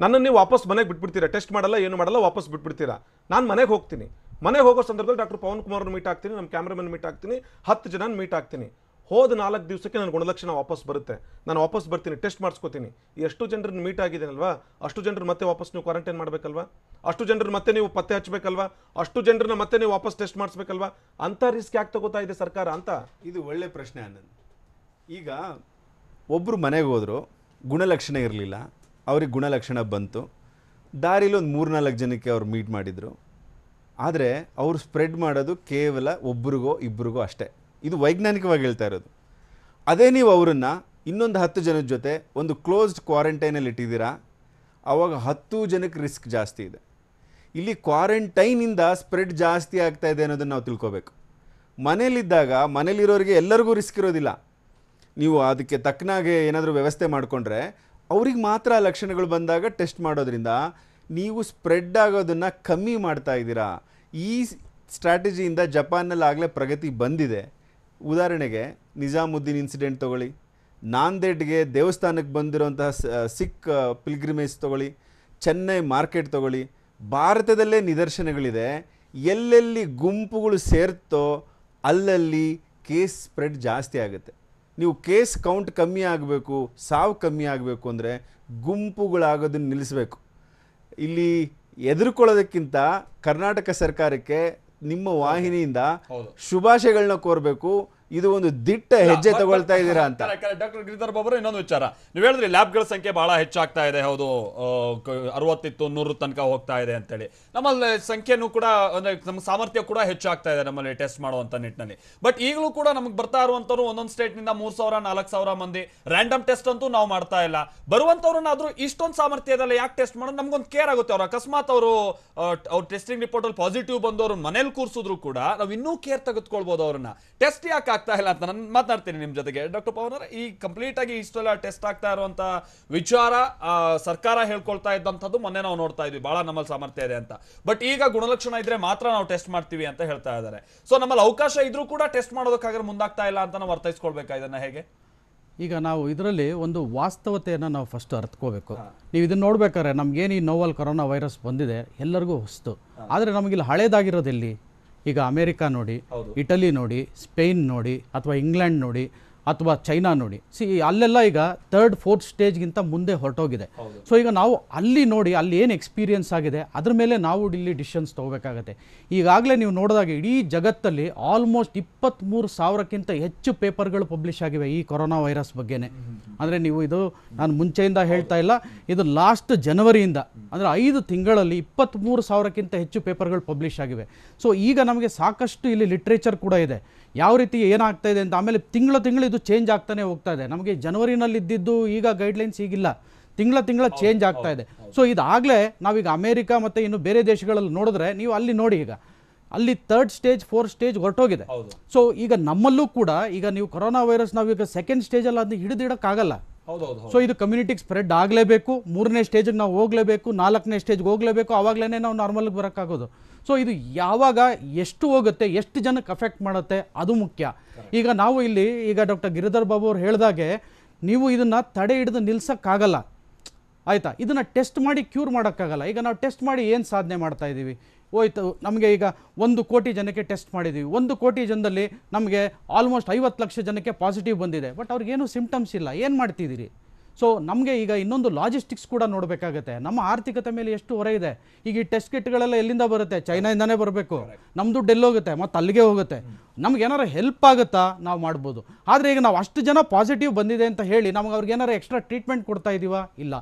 ನನ್ನನ್ನು ನೀವು ವಾಪಸ್ ಮನೆಗೆ ಬಿಟ್ಬಿಡ್ತೀರಾ, ಟೆಸ್ಟ್ ಮಾಡಲ್ಲ, ಏನು ಮಾಡಲ್ಲ, ವಾಪಸ್ ಬಿಟ್ಬಿಡ್ತೀರಾ. ನಾನು ಮನೆಗೆ ಹೋಗ್ತೀನಿ. ಮನೆಗೆ ಹೋಗೋ ಸಂದರ್ಭದಲ್ಲಿ ಡಾಕ್ಟರ್ ಪವನ್ ಕುಮಾರ್ನ ಮೀಟ್ ಆಗ್ತೀನಿ, ನಮ್ಮ ಕ್ಯಾಮ್ರಾಮನ್ ಮೀಟ್ ಆಗ್ತೀನಿ, 10 ಜನ ಮೀಟ್ ಆಗ್ತೀನಿ. ಹೋದ 4 ದಿವಸಕ್ಕೆ ನನ್ನ ಗುಣಲಕ್ಷಣ ವಾಪಸ್ ಬರುತ್ತೆ, ನಾನು ವಾಪಸ್ ಬರ್ತೀನಿ, ಟೆಸ್ಟ್ ಮಾಡಿಸ್ಕೋತೀನಿ. ಎಷ್ಟು ಜನರನ್ನ ಮೀಟ್ ಆಗಿದ್ದೇನಲ್ವಾ, ಅಷ್ಟು ಜನರು ಮತ್ತೆ ವಾಪಸ್ ನೀವು ಕ್ವಾರಂಟೈನ್ ಮಾಡಬೇಕಲ್ವಾ, ಅಷ್ಟು ಜನರು ಮತ್ತೆ ನೀವು ಪತ್ತೆ ಹಚ್ಚಬೇಕಲ್ವಾ, ಅಷ್ಟು ಜನರನ್ನ ಮತ್ತೆ ನೀವು ವಾಪಸ್ ಟೆಸ್ಟ್ ಮಾಡಿಸ್ಬೇಕಲ್ವಾ. ಅಂಥ ರಿಸ್ಕ್ ಯಾಕೆ ತಗೋತಾ ಇದೆ ಸರ್ಕಾರ ಅಂತ? ಇದು ಒಳ್ಳೆ ಪ್ರಶ್ನೆ ಆನಂದ್. ಈಗ ಒಬ್ಬರು ಮನೆಗೆ ಹೋದರು, ಗುಣಲಕ್ಷಣ ಇರಲಿಲ್ಲ, ಅವ್ರಿಗೆ ಗುಣಲಕ್ಷಣ ಬಂತು, ದಾರಿಲಿ ಒಂದು 3-4 ಜನಕ್ಕೆ ಅವ್ರು ಮೀಟ್ ಮಾಡಿದರು. ಆದರೆ ಅವರು ಸ್ಪ್ರೆಡ್ ಮಾಡೋದು ಕೇವಲ ಒಬ್ರಿಗೋ ಇಬ್ಬರಿಗೋ ಅಷ್ಟೇ. ಇದು ವೈಜ್ಞಾನಿಕವಾಗಿ ಹೇಳ್ತಾ ಇರೋದು. ಅದೇ ನೀವು ಅವರನ್ನು ಇನ್ನೊಂದು 10 ಜನದ ಜೊತೆ ಒಂದು ಕ್ಲೋಸ್ಡ್ ಕ್ವಾರಂಟೈನಲ್ಲಿ ಇಟ್ಟಿದ್ದೀರಾ, ಆವಾಗ 10 ಜನಕ್ಕೆ ರಿಸ್ಕ್ ಜಾಸ್ತಿ ಇದೆ. ಇಲ್ಲಿ ಕ್ವಾರಂಟೈನಿಂದ ಸ್ಪ್ರೆಡ್ ಜಾಸ್ತಿ ಆಗ್ತಾ ಇದೆ ಅನ್ನೋದನ್ನು ನಾವು ತಿಳ್ಕೊಬೇಕು. ಮನೇಲಿದ್ದಾಗ ಮನೇಲಿರೋರಿಗೆ ಎಲ್ಲರಿಗೂ ರಿಸ್ಕ್ ಇರೋದಿಲ್ಲ. ನೀವು ಅದಕ್ಕೆ ತಕ್ಕನಾಗೆ ಏನಾದರೂ ವ್ಯವಸ್ಥೆ ಮಾಡಿಕೊಂಡ್ರೆ ಅವ್ರಿಗೆ ಮಾತ್ರ ಲಕ್ಷಣಗಳು ಬಂದಾಗ ಟೆಸ್ಟ್ ಮಾಡೋದ್ರಿಂದ ನೀವು ಸ್ಪ್ರೆಡ್ ಆಗೋದನ್ನು ಕಮ್ಮಿ ಮಾಡ್ತಾ ಇದ್ದೀರಾ. ಈ ಸ್ಟ್ರಾಟಜಿಯಿಂದ ಜಪಾನ್ನಲ್ಲಿ ಆಗಲೇ ಪ್ರಗತಿ ಬಂದಿದೆ. ಉದಾಹರಣೆಗೆ ನಿಜಾಮುದ್ದೀನ್ ಇನ್ಸಿಡೆಂಟ್ ತೊಗೊಳ್ಳಿ, ನಾಂದೇಡ್ಗೆ ದೇವಸ್ಥಾನಕ್ಕೆ ಬಂದಿರೋಂತಹ ಸಿಖ್ ಪಿಲ್ಗ್ರಿಮೇಜ್ ತೊಗೊಳ್ಳಿ, ಚೆನ್ನೈ ಮಾರ್ಕೆಟ್ ತೊಗೊಳ್ಳಿ, ಭಾರತದಲ್ಲೇ ನಿದರ್ಶನಗಳಿದೆ. ಎಲ್ಲೆಲ್ಲಿ ಗುಂಪುಗಳು ಸೇರ್ತೋ ಅಲ್ಲಲ್ಲಿ ಕೇಸ್ ಸ್ಪ್ರೆಡ್ ಜಾಸ್ತಿ ಆಗುತ್ತೆ. ನೀವು ಕೇಸ್ ಕೌಂಟ್ ಕಮ್ಮಿ ಆಗಬೇಕು, ಸಾವು ಕಮ್ಮಿ ಆಗಬೇಕು ಅಂದರೆ ಗುಂಪುಗಳಾಗೋದನ್ನು ನಿಲ್ಲಿಸಬೇಕು. ಇಲ್ಲಿ ಎದುರ್ಕೊಳ್ಳೋದಕ್ಕಿಂತ ಕರ್ನಾಟಕ ಸರ್ಕಾರಕ್ಕೆ ನಿಮ್ಮ ವಾಹಿನಿಯಿಂದ ಶುಭಾಶಯಗಳನ್ನ ಕೋರಬೇಕು. ಇದು ಒಂದು ದಿಟ್ಟ ಹೆಜ್ಜೆ ತಗೊಳ್ತಾ ಇದ್ದೀರಾ ಅಂತ. ಡಾಕ್ಟರ್ ಗಿರಿಧರ್ ಬಾಬು, ಇನ್ನೊಂದು ವಿಚಾರ ನೀವು ಹೇಳಿದ್ರಿ, ಲ್ಯಾಬ್ಗಳ ಸಂಖ್ಯೆ ಬಹಳ ಹೆಚ್ಚಾಗ್ತಾ ಇದೆ. ಹೌದು, 60 ಇತ್ತು, 100 ತನಕ ಹೋಗ್ತಾ ಇದೆ ಅಂತೇಳಿ. ನಮ್ಮಲ್ಲಿ ಸಂಖ್ಯೆನೂ ಕೂಡ ಅಂದ್ರೆ ನಮ್ಮ ಸಾಮರ್ಥ್ಯ ಕೂಡ ಹೆಚ್ಚಾಗ್ತಾ ಇದೆ ನಮ್ಮಲ್ಲಿ ಟೆಸ್ಟ್ ಮಾಡುವಂತ ನಿಟ್ಟಿನಲ್ಲಿ. ಬಟ್ ಈಗಲೂ ಕೂಡ ನಮಗೆ ಬರ್ತಾ ಇರುವಂತವ್ರು ಒಂದೊಂದು ಸ್ಟೇಟ್ ನಿಂದ 3000 4000 ಮಂದಿ ರ್ಯಾಂಡಮ್ ಟೆಸ್ಟ್ ಅಂತೂ ನಾವು ಮಾಡ್ತಾ ಇಲ್ಲ. ಬರುವಂತವ್ರನ್ನಾದ್ರೂ ಇಷ್ಟೊಂದು ಸಾಮರ್ಥ್ಯದಲ್ಲಿ ಯಾಕೆ ಟೆಸ್ಟ್ ಮಾಡೋದು? ನಮ್ಗೊಂದು ಕೇರ್ ಆಗುತ್ತೆ. ಅವ್ರು ಅಕಸ್ಮಾತ್ ಅವ್ರ ಟೆಸ್ಟಿಂಗ್ ರಿಪೋರ್ಟ್ ಅಲ್ಲಿ ಪಾಸಿಟಿವ್ ಬಂದವರು ಮನೇಲಿ ಕೂರಿಸಿದ್ರು ಕೂಡ ನಾವು ಇನ್ನೂ ಕೇರ್ ತೆಗೆದುಕೊಳ್ಬಹುದು. ಅವ್ರನ್ನ ಟೆಸ್ಟ್ ಯಾಕೆ ಆಗ್ತಾ ಇಲ್ಲ ಅಂತ ನಾನು ಮಾತನಾಡ್ತೀನಿ ನಿಮ್ಮ ಜೊತೆಗೆ. ಡಾಕ್ಟರ್ ಪವನ್ ಅವರೇ, ಈ ಕಂಪ್ಲೀಟ್ ಆಗಿ ಇಷ್ಟೆಲ್ಲ ಟೆಸ್ಟ್ ಆಗ್ತಾ ಇರುವಂತ ವಿಚಾರ ಸರ್ಕಾರ ಹೇಳ್ಕೊಳ್ತಾ ಇದ್ದಂಥದ್ದು ಮೊನ್ನೆ ನಾವು ನೋಡ್ತಾ ಇದ್ವಿ, ಬಹಳ ನಮ್ಮಲ್ಲಿ ಸಾಮರ್ಥ್ಯ ಇದೆ ಅಂತ. ಬಟ್ ಈಗ ಗುಣಲಕ್ಷಣ ಇದ್ರೆ ಮಾತ್ರ ನಾವು ಟೆಸ್ಟ್ ಮಾಡ್ತೀವಿ ಅಂತ ಹೇಳ್ತಾ ಇದ್ದಾರೆ. ಸೊ ನಮ್ಮಲ್ಲಿ ಅವಕಾಶ ಇದ್ರೂ ಕೂಡ ಟೆಸ್ಟ್ ಮಾಡೋದಕ್ಕಾದ್ರೆ ಮುಂದಾಗ್ತಾ ಇಲ್ಲ ಅಂತ ನಾವು ಅರ್ಥೈಸ್ಕೊಳ್ಬೇಕಾ ಇದನ್ನ ಹೇಗೆ? ಈಗ ನಾವು ಇದರಲ್ಲಿ ಒಂದು ವಾಸ್ತವತೆಯನ್ನು ನಾವು ಫಸ್ಟ್ ಅರ್ಥಕೋಬೇಕು. ನೀವು ಇದನ್ನು ನೋಡ್ಬೇಕಾದ್ರೆ ನಮಗೇನು ಈ ನೋವಲ್ ಕೊರೋನಾ ವೈರಸ್ ಬಂದಿದೆ ಎಲ್ಲರಿಗೂ ಹೊಸ್ತು. ಆದರೆ ನಮಗಿಲ್ಲಿ ಹಳೇದಾಗಿರೋದೆಲ್ಲಿ? ಈಗ ಅಮೇರಿಕಾ ನೋಡಿ, ಇಟಲಿ ನೋಡಿ, ಸ್ಪೇನ್ ನೋಡಿ, ಅಥವಾ ಇಂಗ್ಲೆಂಡ್ ನೋಡಿ, ಅಥವಾ ಚೈನಾ ನೋಡಿ. ಅಲ್ಲೆಲ್ಲ ಈಗ 3rd 4th ಸ್ಟೇಜ್ಗಿಂತ ಮುಂದೆ ಹೊರಟೋಗಿದೆ. ಸೊ ಈಗ ನಾವು ಅಲ್ಲಿ ನೋಡಿ ಅಲ್ಲಿ ಏನು ಎಕ್ಸ್ಪೀರಿಯನ್ಸ್ ಆಗಿದೆ ಅದ್ರ ಮೇಲೆ ನಾವು ಇಲ್ಲಿ ಡಿಸಿಷನ್ಸ್ ತೊಗೋಬೇಕಾಗತ್ತೆ. ಈಗಾಗಲೇ ನೀವು ನೋಡಿದಾಗ ಇಡೀ ಜಗತ್ತಲ್ಲಿ ಆಲ್ಮೋಸ್ಟ್ 23,000ಕ್ಕಿಂತ ಹೆಚ್ಚು ಪೇಪರ್ಗಳು ಪಬ್ಲಿಷ್ ಆಗಿವೆ ಈ ಕೊರೋನಾ ವೈರಸ್ ಬಗ್ಗೆನೇ. ಅಂದರೆ ನೀವು ಇದು ನಾನು ಮುಂಚೆಯಿಂದ ಹೇಳ್ತಾ ಇಲ್ಲ, ಇದು ಲಾಸ್ಟ್ ಜನವರಿಯಿಂದ ಅಂದರೆ 5 ತಿಂಗಳಲ್ಲಿ 23,000ಕ್ಕಿಂತ ಹೆಚ್ಚು ಪೇಪರ್ಗಳು ಪಬ್ಲಿಷ್ ಆಗಿವೆ. ಸೊ ಈಗ ನಮಗೆ ಸಾಕಷ್ಟು ಇಲ್ಲಿ ಲಿಟ್ರೇಚರ್ ಕೂಡ ಇದೆ ಯಾವ ರೀತಿ ಏನಾಗ್ತಾ ಇದೆ ಅಂತ. ಆಮೇಲೆ ತಿಂಗಳು ಇದು ಚೇಂಜ್ ಆಗ್ತಾನೆ ಹೋಗ್ತಾ ಇದೆ. ನಮಗೆ ಜನವರಿನಲ್ಲಿ ಇದ್ದಿದ್ದು ಈಗ ಗೈಡ್ಲೈನ್ಸ್ ಈಗಿಲ್ಲ, ತಿಂಗಳ ಚೇಂಜ್ ಆಗ್ತಾ ಇದೆ. ಸೊ ಇದಾಗಲೇ ನಾವೀಗ ಅಮೇರಿಕಾ ಮತ್ತು ಇನ್ನು ಬೇರೆ ದೇಶಗಳಲ್ಲಿ ನೋಡಿದ್ರೆ ನೀವು ಅಲ್ಲಿ ನೋಡಿ, ಈಗ ಅಲ್ಲಿ 3rd stage 4th stage ಹೊರಟೋಗಿದೆ. So ಈಗ ನಮ್ಮಲ್ಲೂ ಕೂಡ ಈಗ ನೀವು ಕೊರೋನಾ ವೈರಸ್ ನಾವೀಗ 2nd ಸ್ಟೇಜಲ್ಲಿ ಅದನ್ನ ಹಿಡಿದಿಡೋಕ್ಕಾಗಲ್ಲ. ಹೌದೌದು. ಸೊ ಇದು ಕಮ್ಯುನಿಟಿಗೆ ಸ್ಪ್ರೆಡ್ ಆಗಲೇಬೇಕು, 3ನೇ ಸ್ಟೇಜಿಗೆ ನಾವು ಹೋಗಲೇಬೇಕು, 4ನೇ ಸ್ಟೇಜ್ಗೆ ಹೋಗಲೇಬೇಕು, ಆವಾಗಲೇ ನಾವು ನಾರ್ಮಲ್ಗೆ ಬರೋಕ್ಕಾಗೋದು. ಸೊ ಇದು ಯಾವಾಗ ಎಷ್ಟು ಹೋಗುತ್ತೆ, ಎಷ್ಟು ಜನಕ್ಕೆ ಅಫೆಕ್ಟ್ ಮಾಡುತ್ತೆ, ಅದು ಮುಖ್ಯ. ಈಗ ನಾವು ಇಲ್ಲಿ ಈಗ ಡಾಕ್ಟರ್ ಗಿರಿಧರ್ ಬಾಬು ಅವ್ರು ಹೇಳಿದಾಗೆ ನೀವು ಇದನ್ನು ತಡೆ ಹಿಡಿದು ನಿಲ್ಸೋಕ್ಕಾಗಲ್ಲ, ಆಯಿತಾ. ಇದನ್ನು ಟೆಸ್ಟ್ ಮಾಡಿ ಕ್ಯೂರ್ ಮಾಡೋಕ್ಕಾಗಲ್ಲ. ಈಗ ನಾವು ಟೆಸ್ಟ್ ಮಾಡಿ ಏನು ಸಾಧನೆ ಮಾಡ್ತಾ ಇದ್ದೀವಿ, ಹೋಯ್ತು ನಮಗೆ ಈಗ 1 ಕೋಟಿ ಜನಕ್ಕೆ ಟೆಸ್ಟ್ ಮಾಡಿದ್ದೀವಿ. 1 ಕೋಟಿ ಜನದಲ್ಲಿ ನಮಗೆ ಆಲ್ಮೋಸ್ಟ್ 50 ಲಕ್ಷ ಜನಕ್ಕೆ ಪಾಸಿಟಿವ್ ಬಂದಿದೆ, ಬಟ್ ಅವ್ರಿಗೇನು ಸಿಂಪ್ಟಮ್ಸ್ ಇಲ್ಲ. ಏನು ಮಾಡ್ತಿದ್ದೀರಿ? ಸೊ ನಮಗೆ ಈಗ ಇನ್ನೊಂದು ಲಾಜಿಸ್ಟಿಕ್ಸ್ ಕೂಡ ನೋಡಬೇಕಾಗುತ್ತೆ. ನಮ್ಮ ಆರ್ಥಿಕತೆ ಮೇಲೆ ಎಷ್ಟು ಹೊರೆ ಇದೆ. ಈಗ ಈ ಟೆಸ್ಟ್ ಕಿಟ್ಗಳೆಲ್ಲ ಎಲ್ಲಿಂದ ಬರುತ್ತೆ? ಚೈನಾಯಿಂದನೇ ಬರಬೇಕು. ನಮ್ಮ ದುಡ್ಡು ಎಲ್ಲೋಗುತ್ತೆ? ಮತ್ತು ಅಲ್ಲಿಗೆ ಹೋಗುತ್ತೆ. ನಮ್ಗೆ ಏನಾರು ಹೆಲ್ಪ್ ಆಗುತ್ತಾ? ನಾವು ಮಾಡ್ಬೋದು. ಆದರೆ ಈಗ ನಾವು ಅಷ್ಟು ಜನ ಪಾಸಿಟಿವ್ ಬಂದಿದೆ ಅಂತ ಹೇಳಿ ನಮ್ಗೆ ಅವ್ರಿಗೆ ಏನಾರು ಎಕ್ಸ್ಟ್ರಾ ಟ್ರೀಟ್ಮೆಂಟ್ ಕೊಡ್ತಾ ಇದ್ದೀವಾ? ಇಲ್ಲ.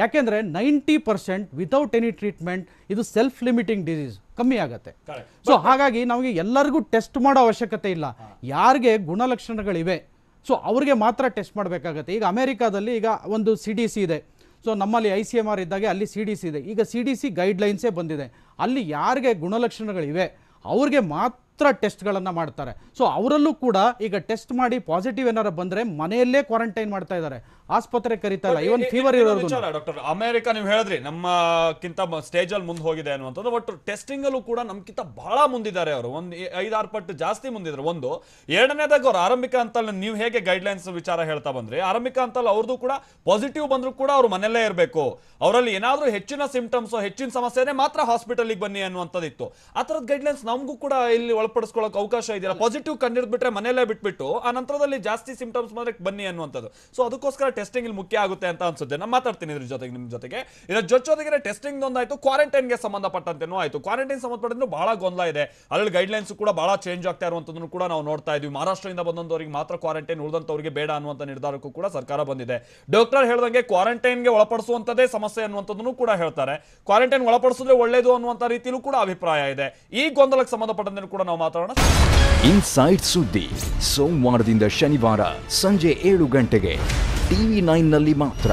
ಯಾಕೆಂದರೆ 90% ವಿತೌಟ್ ಎನಿ ಟ್ರೀಟ್ಮೆಂಟ್ ಇದು ಸೆಲ್ಫ್ ಲಿಮಿಟಿಂಗ್ ಡಿಸೀಸ್, ಕಮ್ಮಿ ಆಗುತ್ತೆ. ಸೊ ಹಾಗಾಗಿ ನಮಗೆ ಎಲ್ಲರಿಗೂ ಟೆಸ್ಟ್ ಮಾಡೋ ಅವಶ್ಯಕತೆ ಇಲ್ಲ. ಯಾರಿಗೆ ಗುಣಲಕ್ಷಣಗಳಿವೆ ಸೊ ಅವ್ರಿಗೆ ಮಾತ್ರ ಟೆಸ್ಟ್ ಮಾಡಬೇಕಾಗತ್ತೆ. ಈಗ ಅಮೆರಿಕಾದಲ್ಲಿ ಈಗ ಒಂದು CDC ಇದೆ. ಸೊ ನಮ್ಮಲ್ಲಿ ICMR ಇದ್ದಾಗೆ ಅಲ್ಲಿ CDC ಇದೆ. ಈಗ CDC ಗೈಡ್ಲೈನ್ಸೇ ಬಂದಿದೆ. ಅಲ್ಲಿ ಯಾರಿಗೆ ಗುಣಲಕ್ಷಣಗಳಿವೆ ಅವ್ರಿಗೆ ಮಾತ್ರ ಟೆಸ್ಟ್ಗಳನ್ನು ಮಾಡ್ತಾರೆ. ಸೊ ಅವರಲ್ಲೂ ಕೂಡ ಈಗ ಟೆಸ್ಟ್ ಮಾಡಿ ಪಾಸಿಟಿವ್ ಏನಾರು ಬಂದರೆ ಮನೆಯಲ್ಲೇ ಕ್ವಾರಂಟೈನ್ ಮಾಡ್ತಾ ಇದ್ದಾರೆ, ಆಸ್ಪತ್ರೆ ಕರೀತಾ ಇಲ್ಲ. ಇವನ್ ಫೀವರ್ ಇರೋದು. ಡಾಕ್ಟರ್, ಅಮೆರಿಕ ನೀವು ಹೇಳಿದ್ರಿ ನಮ್ಮಕ್ಕಿಂತ ಸ್ಟೇಜ್ ಅಲ್ಲಿ ಮುಂದೆ ಹೋಗಿದೆ ಅನ್ನುವಂಥದ್ದು. ಬಟ್ ಟೆಸ್ಟಿಂಗ್ ಅಲ್ಲೂ ಕೂಡ ನಮ್ಗಿಂತ ಬಹಳ ಮುಂದಿದ್ದಾರೆ ಅವರು, ಒಂದು 5-6 ಪಟ್ಟು ಜಾಸ್ತಿ ಮುಂದಿದ್ದಾರೆ. ಒಂದು ಎರಡನೇದಾಗ ಅವ್ರು ಆರಂಭಿಕ ಹಂತಲ್ಲಿ ನೀವು ಹೇಗೆ ಗೈಡ್ಲೈನ್ಸ್ ವಿಚಾರ ಹೇಳ್ತಾ ಬಂದ್ರಿ, ಆರಂಭಿಕ ಹಂತಲ್ಲಿ ಅವ್ರದ್ದು ಕೂಡ ಪಾಸಿಟಿವ್ ಬಂದ್ರು ಕೂಡ ಅವ್ರು ಮನೆಯಲ್ಲೇ ಇರಬೇಕು, ಅವರಲ್ಲಿ ಏನಾದ್ರೂ ಹೆಚ್ಚಿನ ಸಿಂಪ್ಟಮ್ಸ್ ಹೆಚ್ಚಿನ ಸಮಸ್ಯೆನೇ ಮಾತ್ರ ಹಾಸ್ಪಿಟಲ್ಗೆ ಬನ್ನಿ ಅನ್ನುವಂಥದ್ದಿತ್ತು. ಆ ಥರದ ಗೈಡ್ಲೈನ್ಸ್ ನಮಗೂ ಕೂಡ ಇಲ್ಲಿ ಒಳಪಡಿಸ್ಕೊಳ್ಳೋಕೆ ಅವಕಾಶ ಇದೆಯಲ್ಲ. ಪಾಸಿಟಿವ್ ಕಂಡಿಡ್ಬಿಟ್ರೆ ಮನೆಯಲ್ಲೇ ಬಿಟ್ಬಿಟ್ಟು ಆ ನಂತರದಲ್ಲಿ ಜಾಸ್ತಿ ಸಿಂಪ್ಟಮ್ಸ್ ಬಂದ್ರೆ ಬನ್ನಿ ಅನ್ನುವಂಥದ್ದು. ಸೊ ಅದಕ್ಕೋಸ್ಕರ ಟೆಸ್ಟಿಂಗ್ ಇಲ್ಲಿ ಮುಖ್ಯ ಆಗುತ್ತೆ ಅಂತ ಅನ್ಸುತ್ತೆ. ನಾನು ಮಾತಾಡ್ತೀನಿ ಇದ್ರ ಜೊತೆಗೆ ನಿಮ್ಮ ಜೊತೆಗೆ. ಇದರ ಜೊತೆಗೆ ಟೆಸ್ಟಿಂಗ್ ಒಂದಾಯ್ತು, ಕ್ವಾರಂಟೈನ್ಗೆ ಸಂಬಂಧಪಟ್ಟಂತೆನೂ ಆಯ್ತು. ಕ್ವಾರಂಟೈನ್ ಸಂಬಂಧಪಟ್ಟಂತೆ ಬಹಳ ಗೊಂದಲ ಇದೆ. ಅಲ್ಲಿ ಗೈಡ್ಲೈನ್ಸ್ ಕೂಡ ಬಹಳ ಚೇಂಜ್ ಆಗ್ತಾ ಇರುವಂತದನ್ನು ಕೂಡ ನಾವು ನೋಡ್ತಾ ಇದೀವಿ. ಮಹಾರಾಷ್ಟ್ರದಿಂದ ಬಂದವರಿಗೆ ಮಾತ್ರ ಕ್ವಾರಂಟೈನ್, ಉಳಿದಂತವರಿಗೆ ಬೇಡ ಅನ್ನುವಂತ ನಿರ್ಧಾರಕ್ಕೂ ಕೂಡ ಸರ್ಕಾರ ಬಂದಿದೆ. ಡಾಕ್ಟರ್ ಹೇಳ್ದಂಗೆ ಕ್ವಾರಂಟೈನ್ಗೆ ಒಳಪಡಿಸುವಂತದೇ ಸಮಸ್ಯೆ ಅನ್ನುವಂಥದ್ದನ್ನು ಕೂಡ ಹೇಳ್ತಾರೆ. ಕ್ವಾರಂಟೈನ್ ಒಳಪಡಿಸಿದ್ರೆ ಒಳ್ಳೇದು ಅನ್ನುವಂತ ರೀತಿಯಲ್ಲೂ ಕೂಡ ಅಭಿಪ್ರಾಯ ಇದೆ. ಈ ಗೊಂದಲಕ್ಕೆ ಸಂಬಂಧಪಟ್ಟಂತೆ ಕೂಡ ನಾವು ಮಾತಾಡೋಣ. ಇನ್ಸೈಡ್ ಸುದ್ದಿ ಸೋಮವಾರದಿಂದ ಶನಿವಾರ ಸಂಜೆ 7 ಗಂಟೆಗೆ TV9 ನಲ್ಲಿ ಮಾತ್ರ.